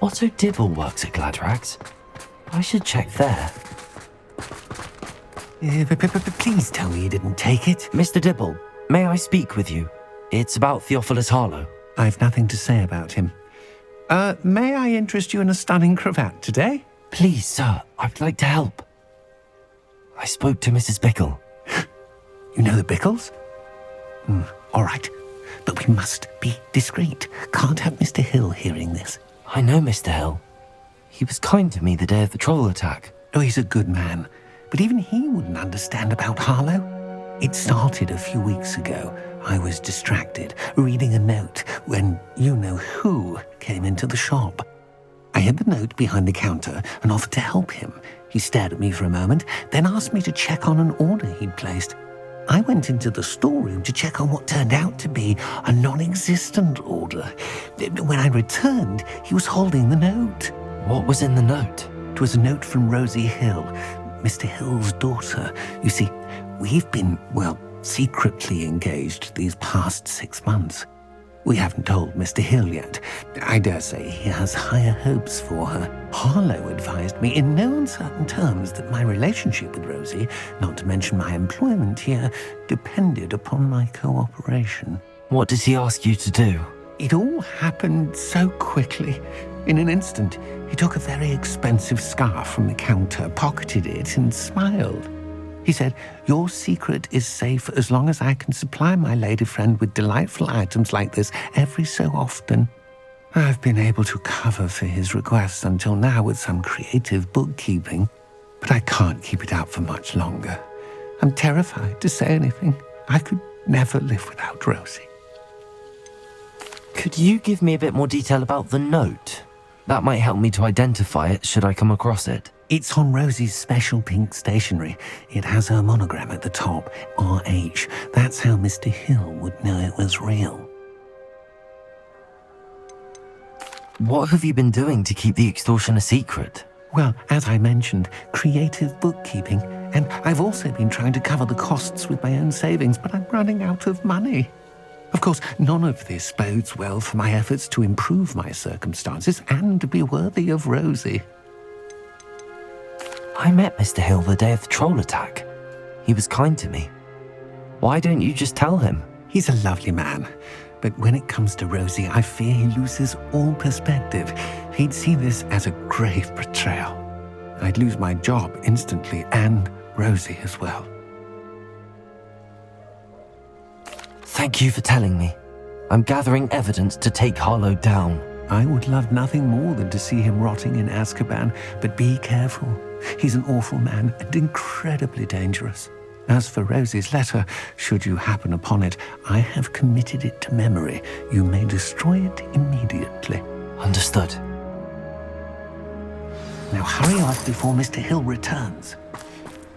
Otto Dibble works at Gladrags. I should check there. Please tell me you didn't take it. Mr. Dibble, may I speak with you? It's about Theophilus Harlow. I've nothing to say about him. May I interest you in a stunning cravat today? Please, sir, I'd like to help. I spoke to Mrs. Bickle. You know the Bickles? All right, but we must be discreet. Can't have Mr. Hill hearing this. I know Mr. Hill. He was kind to me the day of the troll attack. Oh, he's a good man, but even he wouldn't understand about Harlow. It started a few weeks ago. I was distracted, reading a note, when you-know-who came into the shop. I hid the note behind the counter and offered to help him. He stared at me for a moment, then asked me to check on an order he'd placed. I went into the storeroom to check on what turned out to be a non-existent order. When I returned, he was holding the note. What was in the note? It was a note from Rosie Hill, Mr. Hill's daughter. You see, we've been, secretly engaged these past 6 months. We haven't told Mr. Hill yet. I dare say he has higher hopes for her. Harlow advised me in no uncertain terms that my relationship with Rosie, not to mention my employment here, depended upon my cooperation. What does he ask you to do? It all happened so quickly. In an instant, he took a very expensive scarf from the counter, pocketed it, and smiled. He said, "Your secret is safe as long as I can supply my lady friend with delightful items like this every so often." I've been able to cover for his requests until now with some creative bookkeeping, but I can't keep it up for much longer. I'm terrified to say anything. I could never live without Rosie. Could you give me a bit more detail about the note? That might help me to identify it should I come across it. It's on Rosie's special pink stationery. It has her monogram at the top, RH. That's how Mr. Hill would know it was real. What have you been doing to keep the extortion a secret? Well, as I mentioned, creative bookkeeping. And I've also been trying to cover the costs with my own savings, but I'm running out of money. Of course, none of this bodes well for my efforts to improve my circumstances and to be worthy of Rosie. I met Mr. Hill the day of the troll attack. He was kind to me. Why don't you just tell him? He's a lovely man, but when it comes to Rosie, I fear he loses all perspective. He'd see this as a grave betrayal. I'd lose my job instantly, and Rosie as well. Thank you for telling me. I'm gathering evidence to take Harlow down. I would love nothing more than to see him rotting in Azkaban, but be careful. He's an awful man and incredibly dangerous. As for Rosie's letter, should you happen upon it, I have committed it to memory. You may destroy it immediately. Understood. Now hurry off before Mr. Hill returns.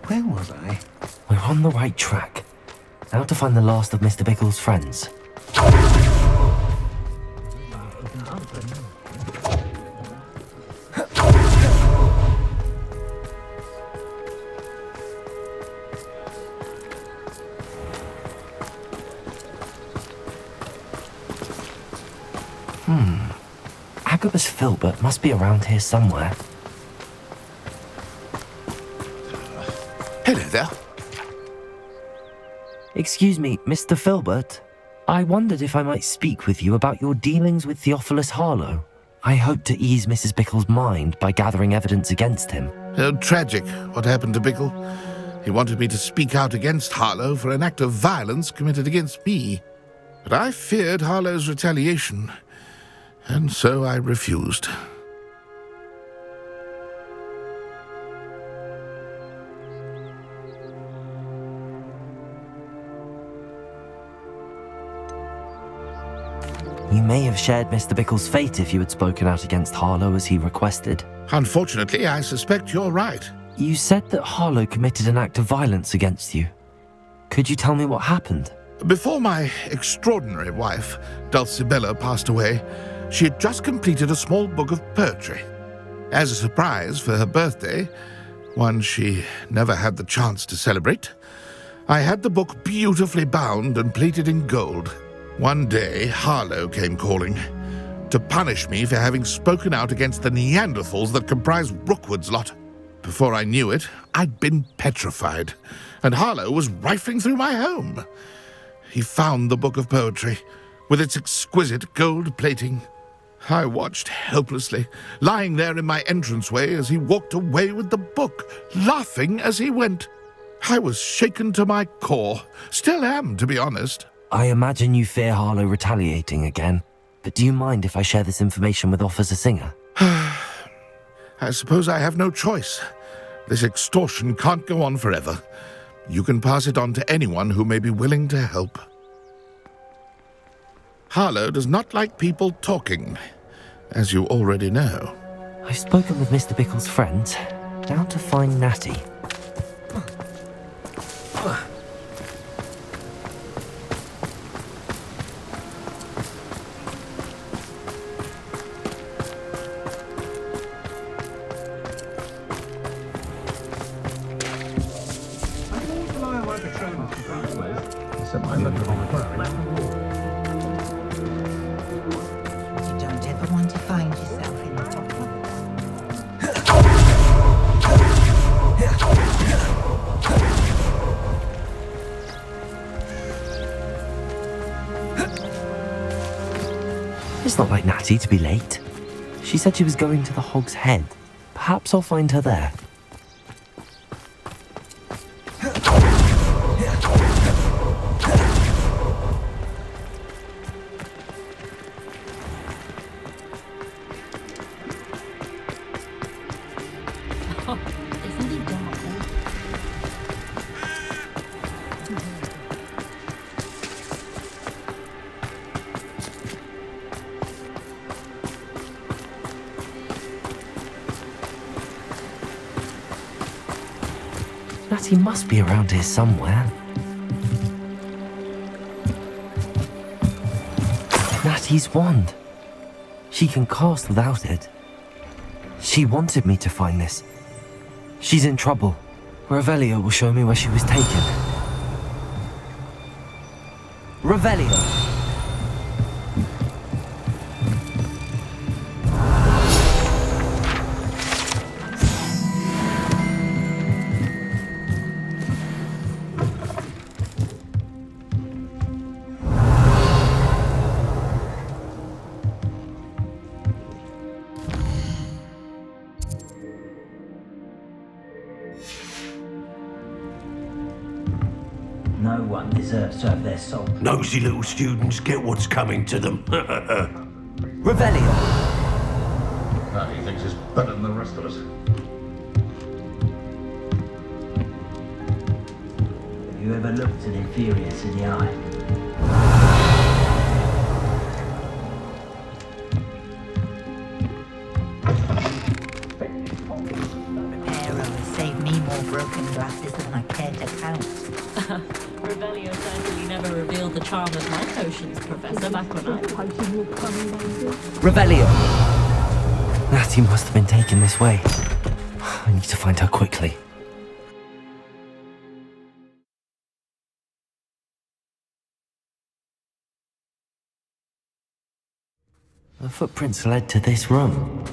Where was I? We're on the right track. Now to find the last of Mr. Bickle's friends. Agabus Filbert must be around here somewhere. Hello there. Excuse me, Mr. Filbert. I wondered if I might speak with you about your dealings with Theophilus Harlow. I hope to ease Mrs. Bickle's mind by gathering evidence against him. Oh, tragic what happened to Bickle. He wanted me to speak out against Harlow for an act of violence committed against me. But I feared Harlow's retaliation, and so I refused. You may have shared Mr. Bickle's fate if you had spoken out against Harlow as he requested. Unfortunately, I suspect you're right. You said that Harlow committed an act of violence against you. Could you tell me what happened? Before my extraordinary wife, Dulcibella, passed away, she had just completed a small book of poetry. As a surprise for her birthday, one she never had the chance to celebrate, I had the book beautifully bound and plated in gold. One day, Harlow came calling. to punish me for having spoken out against the Neanderthals that comprise Rookwood's lot. Before I knew it, I'd been petrified, and Harlow was rifling through my home. He found the book of poetry, with its exquisite gold plating. I watched helplessly, lying there in my entranceway as he walked away with the book, laughing as he went. I was shaken to my core. Still am, to be honest. I imagine you fear Harlow retaliating again, but do you mind if I share this information with Officer Singer? I suppose I have no choice. This extortion can't go on forever. You can pass it on to anyone who may be willing to help. Harlow does not like people talking, as you already know. I've spoken with Mr. Bickle's friends. Now to find Natty. You don't ever want to find yourself in the top of It's not like Natty to be late. She said she was going to the Hog's Head. Perhaps I'll find her there. Isn't he dark? Natty must be around here somewhere. Natty's wand. She can cast without it. She wanted me to find this. She's in trouble. Revelio will show me where she was taken. Revelio! No one deserves to have their soul. Nosy little students get what's coming to them. Revelio! He thinks he's better than the rest of us. Have you ever looked an inferior in the eye? Repairer will save me more broken glasses than I care to count. Revelio certainly never revealed the charm of my potions, Professor, back when I... Revelio! Natty must have been taken this way. I need to find her quickly. The footprints led to this room.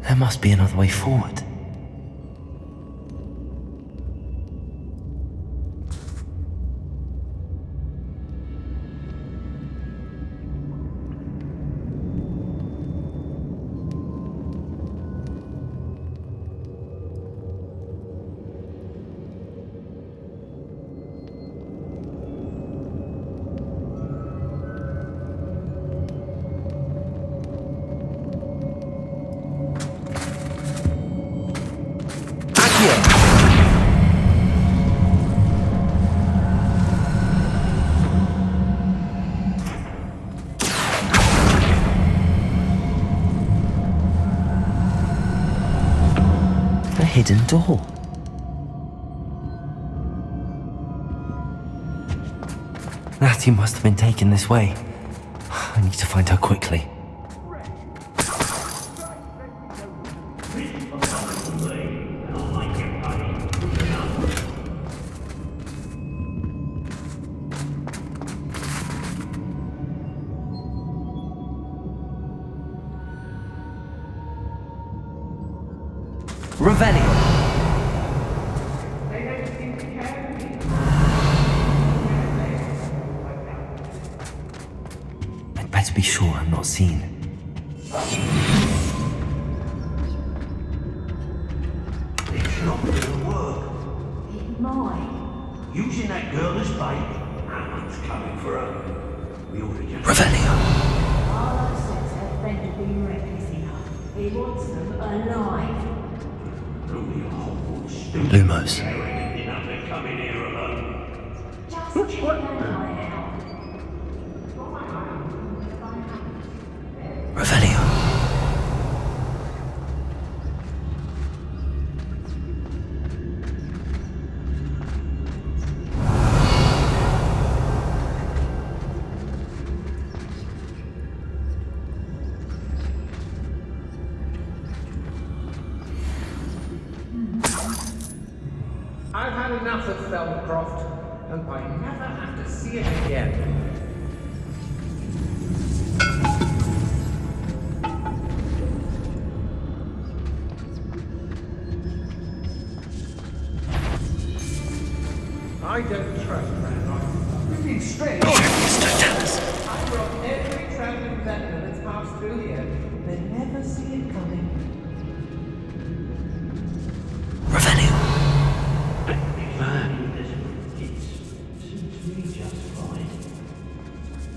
There must be another way forward. A hidden door. Natty must have been taken this way. I need to find her quickly. Revelio. I'd better be sure I'm not seen. It's not gonna work. It might. Using that girl as bait, Hammond's coming for her. We ought to just... Revelio. Arlo says her friend had been reckless enough. He wants them alive. Only a Hogwarts student. Lumos. Anything up and coming here alone. Just keep an eye out. Revelio. I've had enough of Feldcroft. Hope I never have to see it again. I don't trust RANROK. Really strange. I've brought every traveling vendor that's passed through here. They never see it coming. Revelio.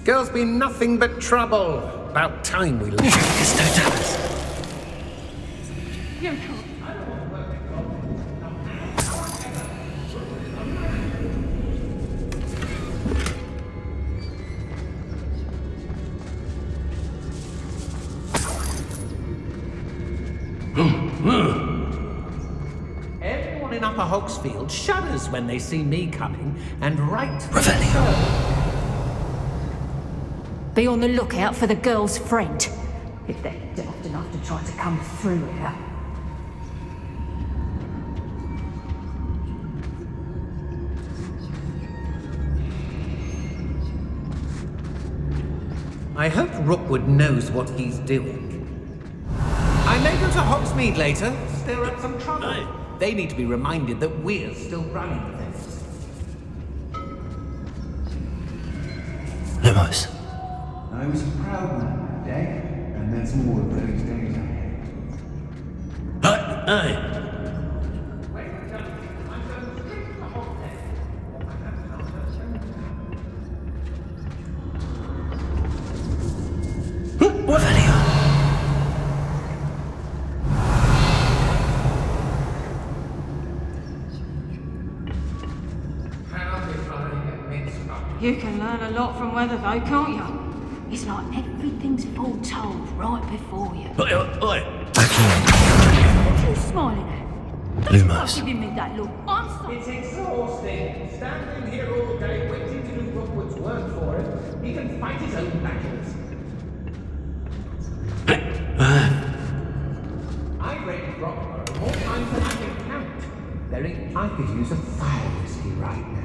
Girl's been nothing but trouble. About time we left. You can't. Everyone in Upper Hogsfield shudders when they see me coming, and right. Revelio. Be on the lookout for the girl's friend. If they're daft enough to try to come through here. I hope Rookwood knows what he's doing. I may go to Hogsmeade later, stir up some trouble. They need to be reminded that we're still running things. Lumos. I was a proud man that day, and there's more of those days ahead. Hey! Revelio. You can learn a lot from weather though, can't you? It's like everything's foretold right before you. Oi! What are you smiling at? Don't Lumos. stop giving me that look. I'm sorry. It's exhausting. Standing here all day waiting to do Rookwood's work for him. He can fight his own battles. I've raided Rockborough more times than I can count. I could use a fire whiskey right now.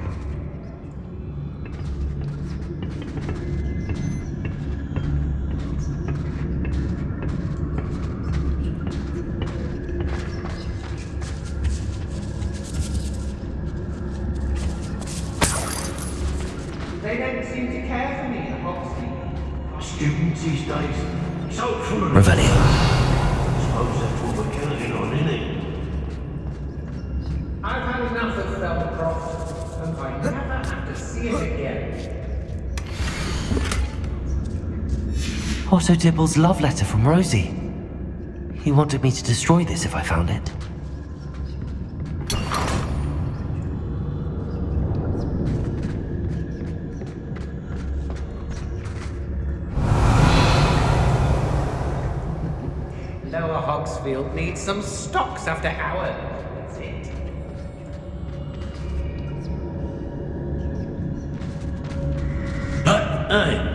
They don't seem to care for me in Hogsmeade. Students these days, so full of... Revelio. Suppose that's what we're counting on, isn't it? I've had enough of Feldcroft, and I never have to see it again. Otto Dibble's love letter from Rosie. He wanted me to destroy this if I found it. Lower Hogsfield needs some stocks after Howard. That's it. Hey!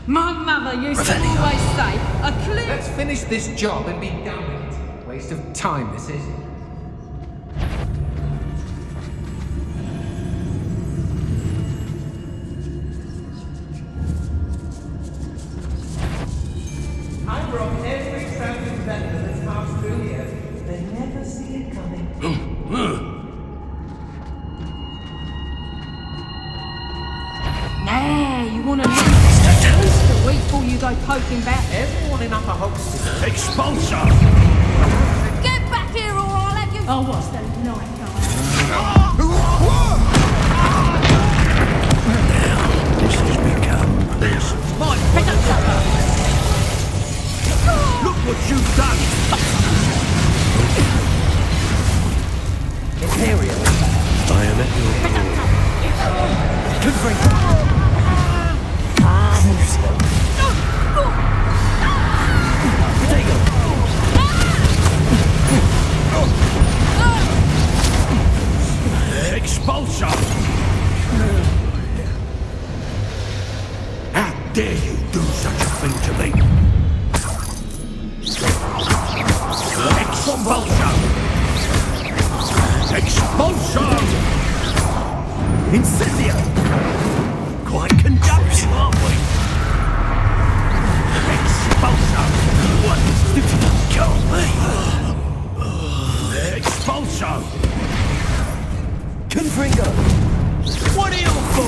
My mother used to always say, a clear... Let's finish this job and be done with it. Waste of time, this is. I've Nah, you want to leave at least a week before you go poking about. Everyone in Upper Hogsmeade. Expulsor! Get back here or I'll have you. Oh, what's the night guy? This has become this. Mike, pick up supper. Look what you've done! Imperial. I am at your call. Confringo. Expulsor! How dare you do such a thing to me? Expulsor! Expulsor! Incendio! Quite conjunctive, aren't we? Expulsor! What? Kill me! Expulsor! Confringo. What are you for?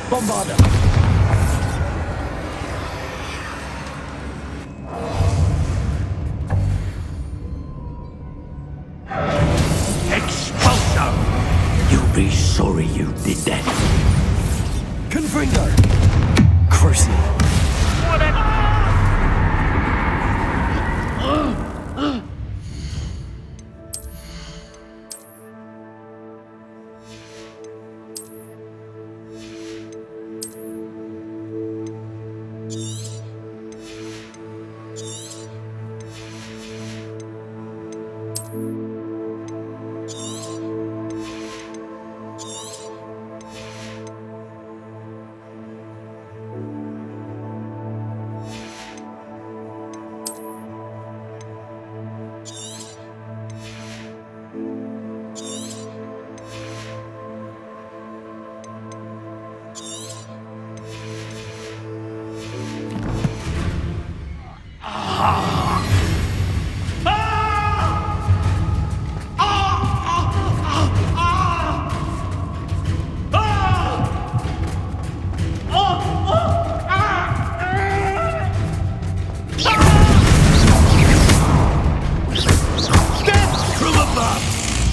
Bombarda. Expulsor! You'll be sorry you did that. Confringo. Crucial.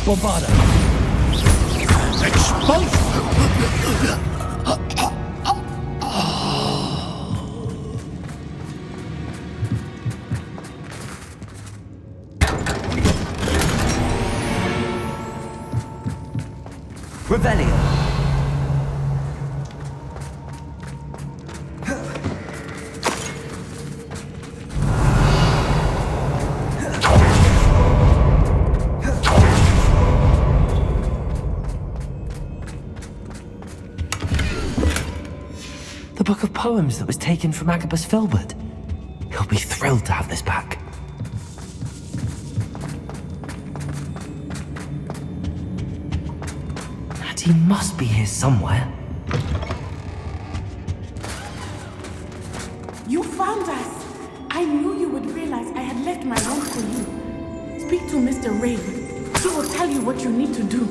Bombarda. Rebellion. The book of poems that was taken from Agabus Filbert. He'll be thrilled to have this back. And he must be here somewhere. You found us! I knew you would realize I had left my wand for you. Speak to Mr. Ray. He will tell you what you need to do.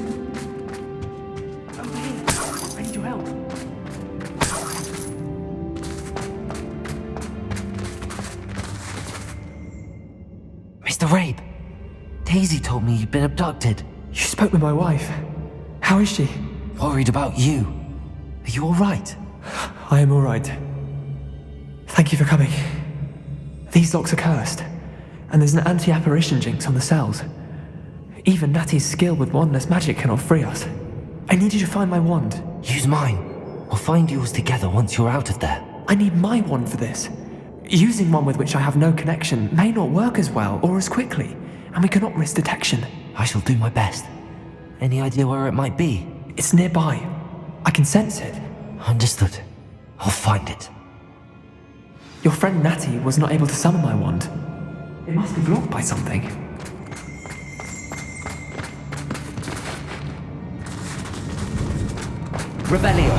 I need your help. Mr. Rabe, Daisy told me you'd been abducted. You spoke with my wife. How is she? Worried about you. Are you all right? I am all right. Thank you for coming. These locks are cursed, and there's an anti-apparition jinx on the cells. Even Natty's skill with wandless magic cannot free us. I need you to find my wand. Use mine. We'll find yours together once you're out of there. I need my wand for this. Using one with which I have no connection may not work as well or as quickly, and we cannot risk detection. I shall do my best. Any idea where it might be? It's nearby. I can sense it. Understood. I'll find it. Your friend Natty was not able to summon my wand. It must be blocked by something. Rebellion.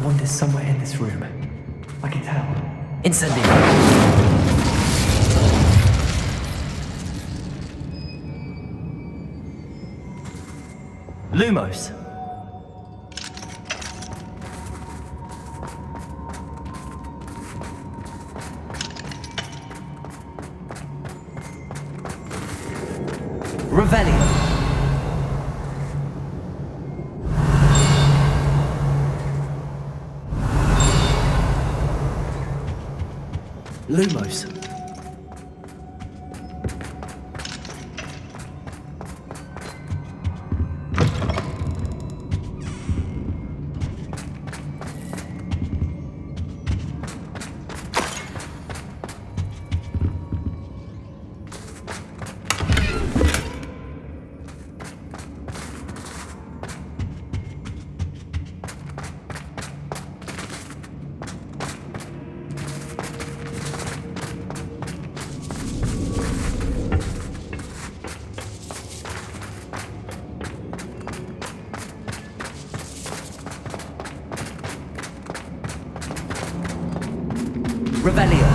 wand is somewhere in this room. I can tell. Incendio. Lumos. Revelio. Lumos. Revelio.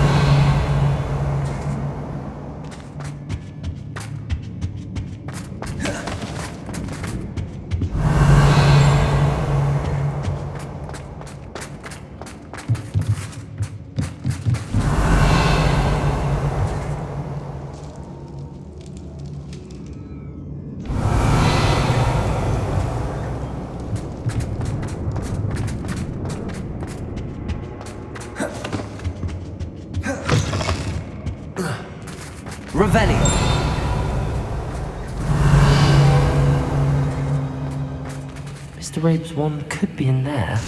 Revelio. Mr. Rabe's wand could be in there.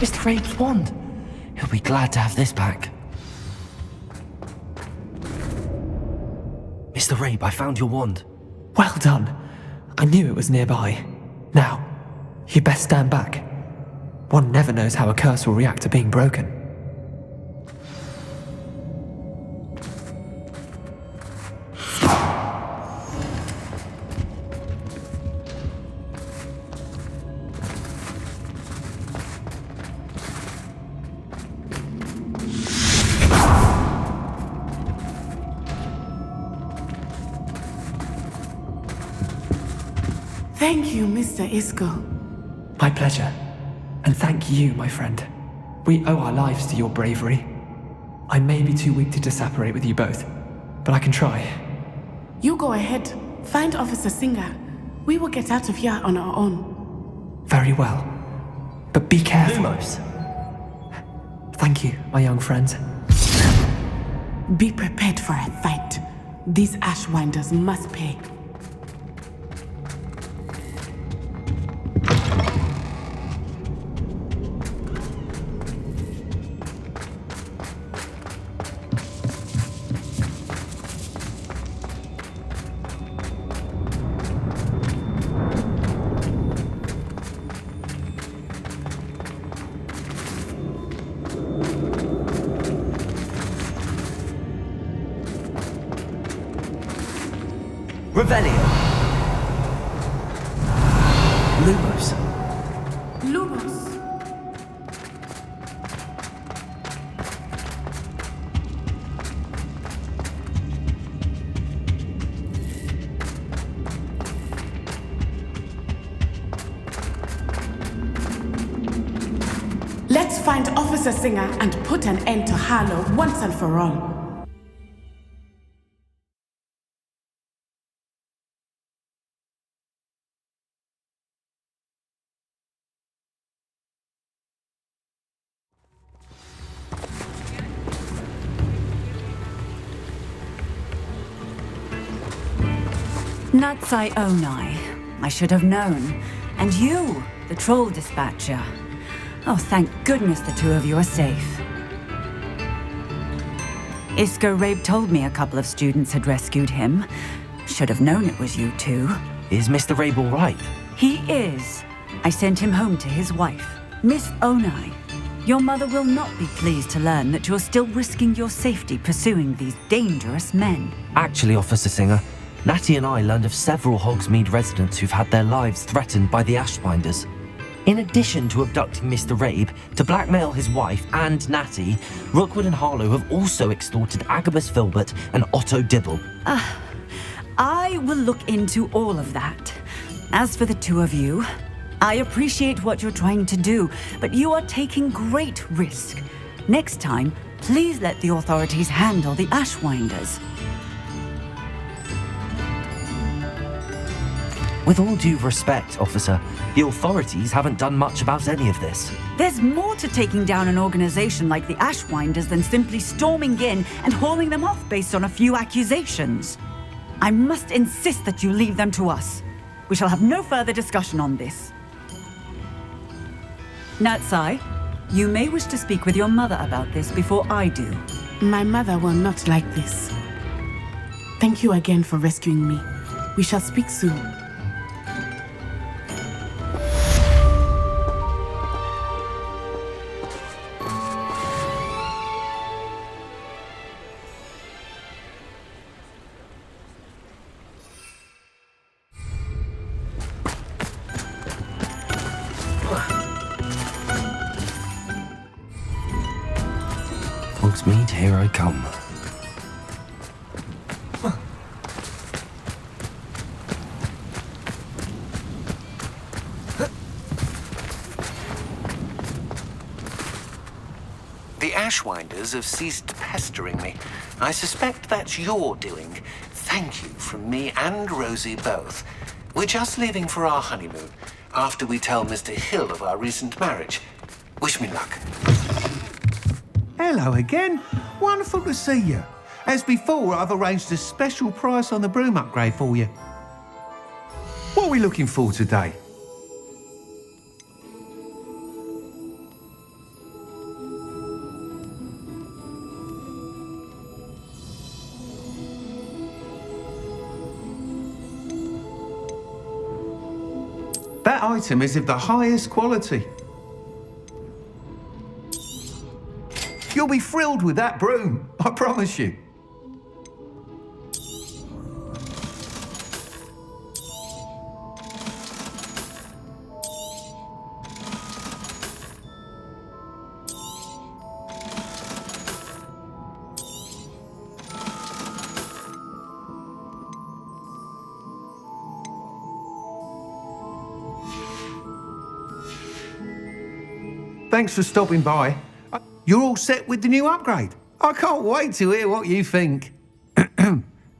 Mr. Rabe's wand. He'll be glad to have this back. Mr. Rabe, I found your wand. Well done. I knew it was nearby. Now, you best stand back. One never knows how a curse will react to being broken. Thank you, Mr. Isco. My pleasure. And thank you, my friend. We owe our lives to your bravery. I may be too weak to disapparate with you both, but I can try. You go ahead. Find Officer Singer. We will get out of here on our own. Very well. But be careful. Lumos. Thank you, my young friends. Be prepared for a fight. These Ashwinders must pay. Revelio. Lumos. Lumos. Let's find Officer Singer and put an end to Harlow once and for all. Natsai Onai. I should have known. And you, the troll dispatcher. Oh, thank goodness the two of you are safe. Isco Rabe told me a couple of students had rescued him. Should have known it was you two. Is Mr. Rabe all right? He is. I sent him home to his wife, Miss Onai. Your mother will not be pleased to learn that you're still risking your safety pursuing these dangerous men. Actually, Officer Singer, Natty and I learned of several Hogsmeade residents who've had their lives threatened by the Ashbinders. In addition to abducting Mr. Rabe to blackmail his wife and Natty, Rookwood and Harlow have also extorted Agabus Filbert and Otto Dibble. I will look into all of that. As for the two of you, I appreciate what you're trying to do, but you are taking great risk. Next time, please let the authorities handle the Ashwinders. With all due respect, officer, the authorities haven't done much about any of this. There's more to taking down an organization like the Ashwinders than simply storming in and hauling them off based on a few accusations. I must insist that you leave them to us. We shall have no further discussion on this. Natsai, you may wish to speak with your mother about this before I do. My mother will not like this. Thank you again for rescuing me. We shall speak soon. Hogsmeade, here I come. The Ashwinders have ceased pestering me. I suspect that's your doing. Thank you from me and Rosie both. We're just leaving for our honeymoon, after we tell Mr. Hill of our recent marriage. Wish me luck. Hello again. Wonderful to see you. As before, I've arranged a special price on the broom upgrade for you. What are we looking for today? That item is of the highest quality. You'll be thrilled with that broom, I promise you. Thanks for stopping by. You're all set with the new upgrade. I can't wait to hear what you think.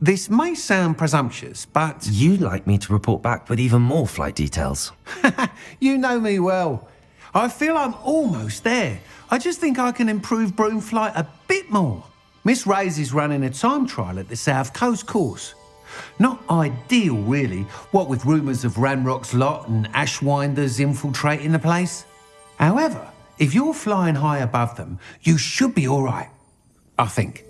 This may sound presumptuous, but... You'd like me to report back with even more flight details. You know me well. I feel I'm almost there. I just think I can improve broom flight a bit more. Miss Ray's is running a time trial at the South Coast course. Not ideal, really, what with rumours of RANROK's lot and Ashwinders infiltrating the place. However, if you're flying high above them, you should be all right, I think.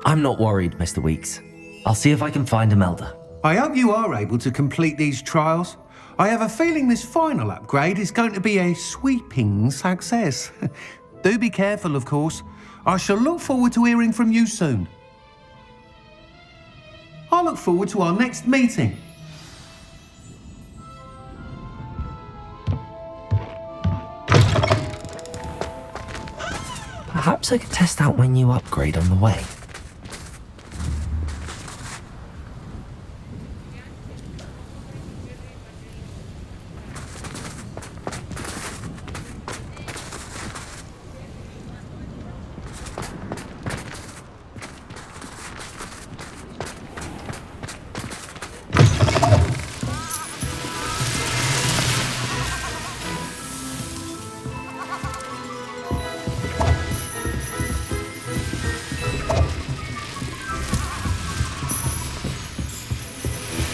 I'm not worried, Mr. Weeks. I'll see if I can find Imelda. I hope you are able to complete these trials. I have a feeling this final upgrade is going to be a sweeping success. Do be careful, of course. I shall look forward to hearing from you soon. I look forward to our next meeting. Perhaps I could test out my new upgrade on the way.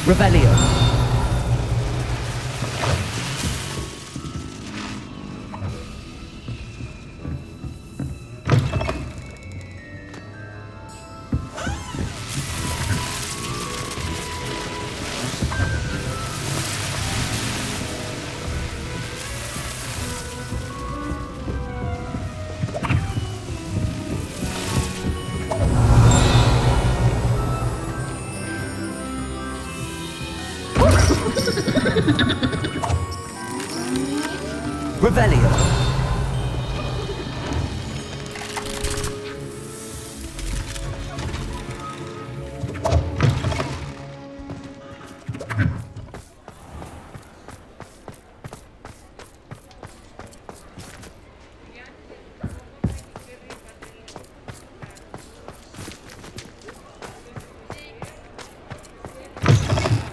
Revelio. Revelio.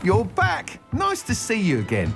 You're back! Nice to see you again.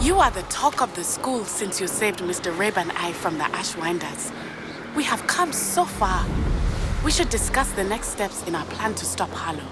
You are the talk of the school since you saved Mr. Rabe and I from the Ashwinders. We have come so far. We should discuss the next steps in our plan to stop Harlow.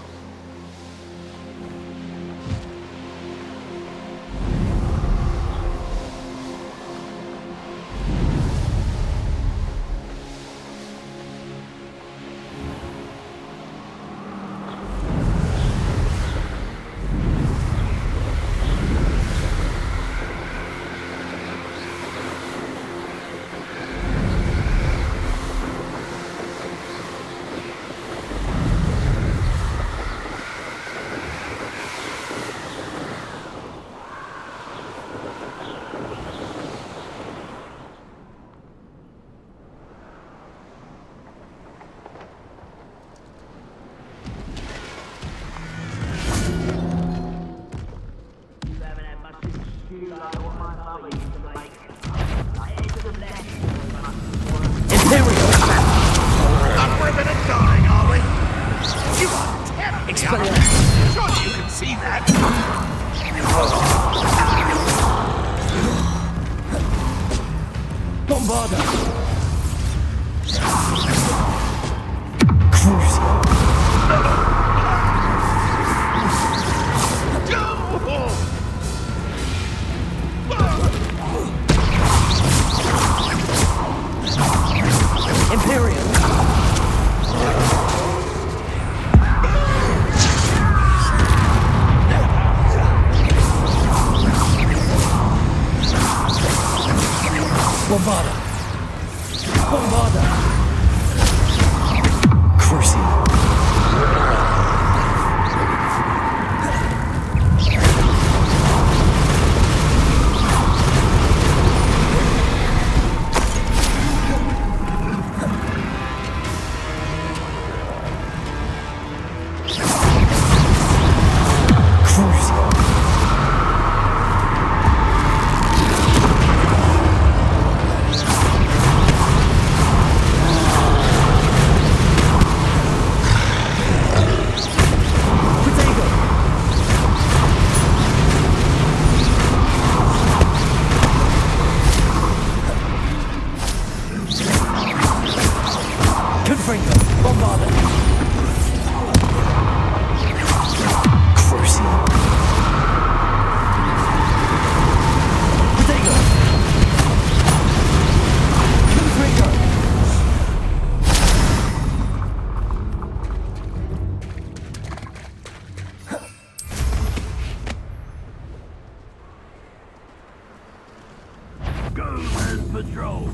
Gomez Patrol.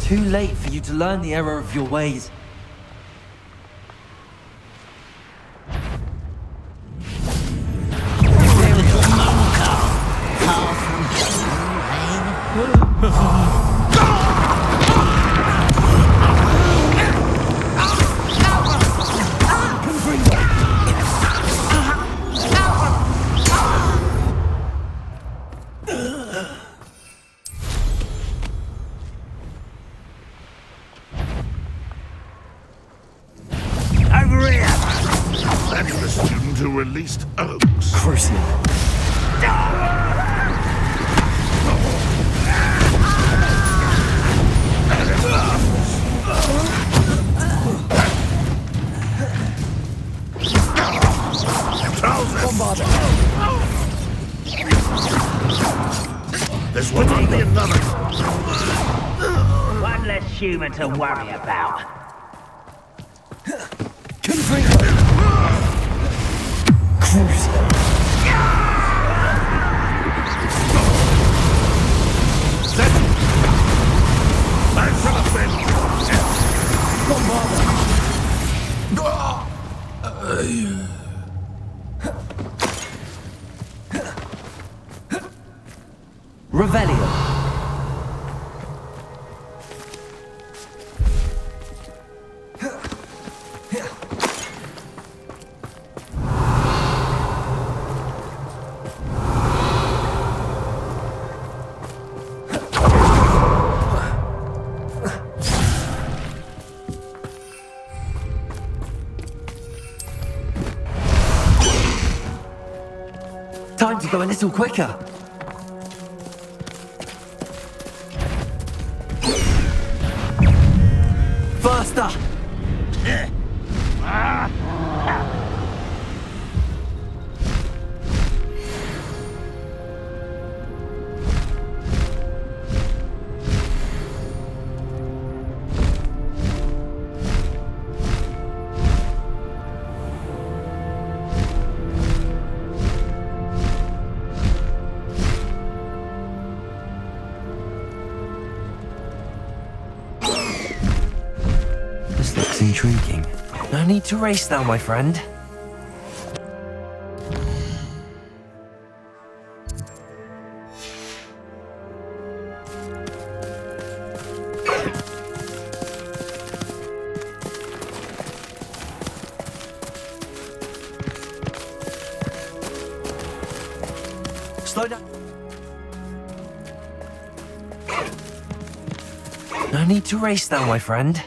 Too late for you to learn the error of your ways. Over here! That's the student who released Oaks. Crucial. This one might be another. One less human to worry about. Revelio. Time to go a little quicker. Faster! This looks intriguing. No need to race now, my friend. Slow down. No need to race now, my friend.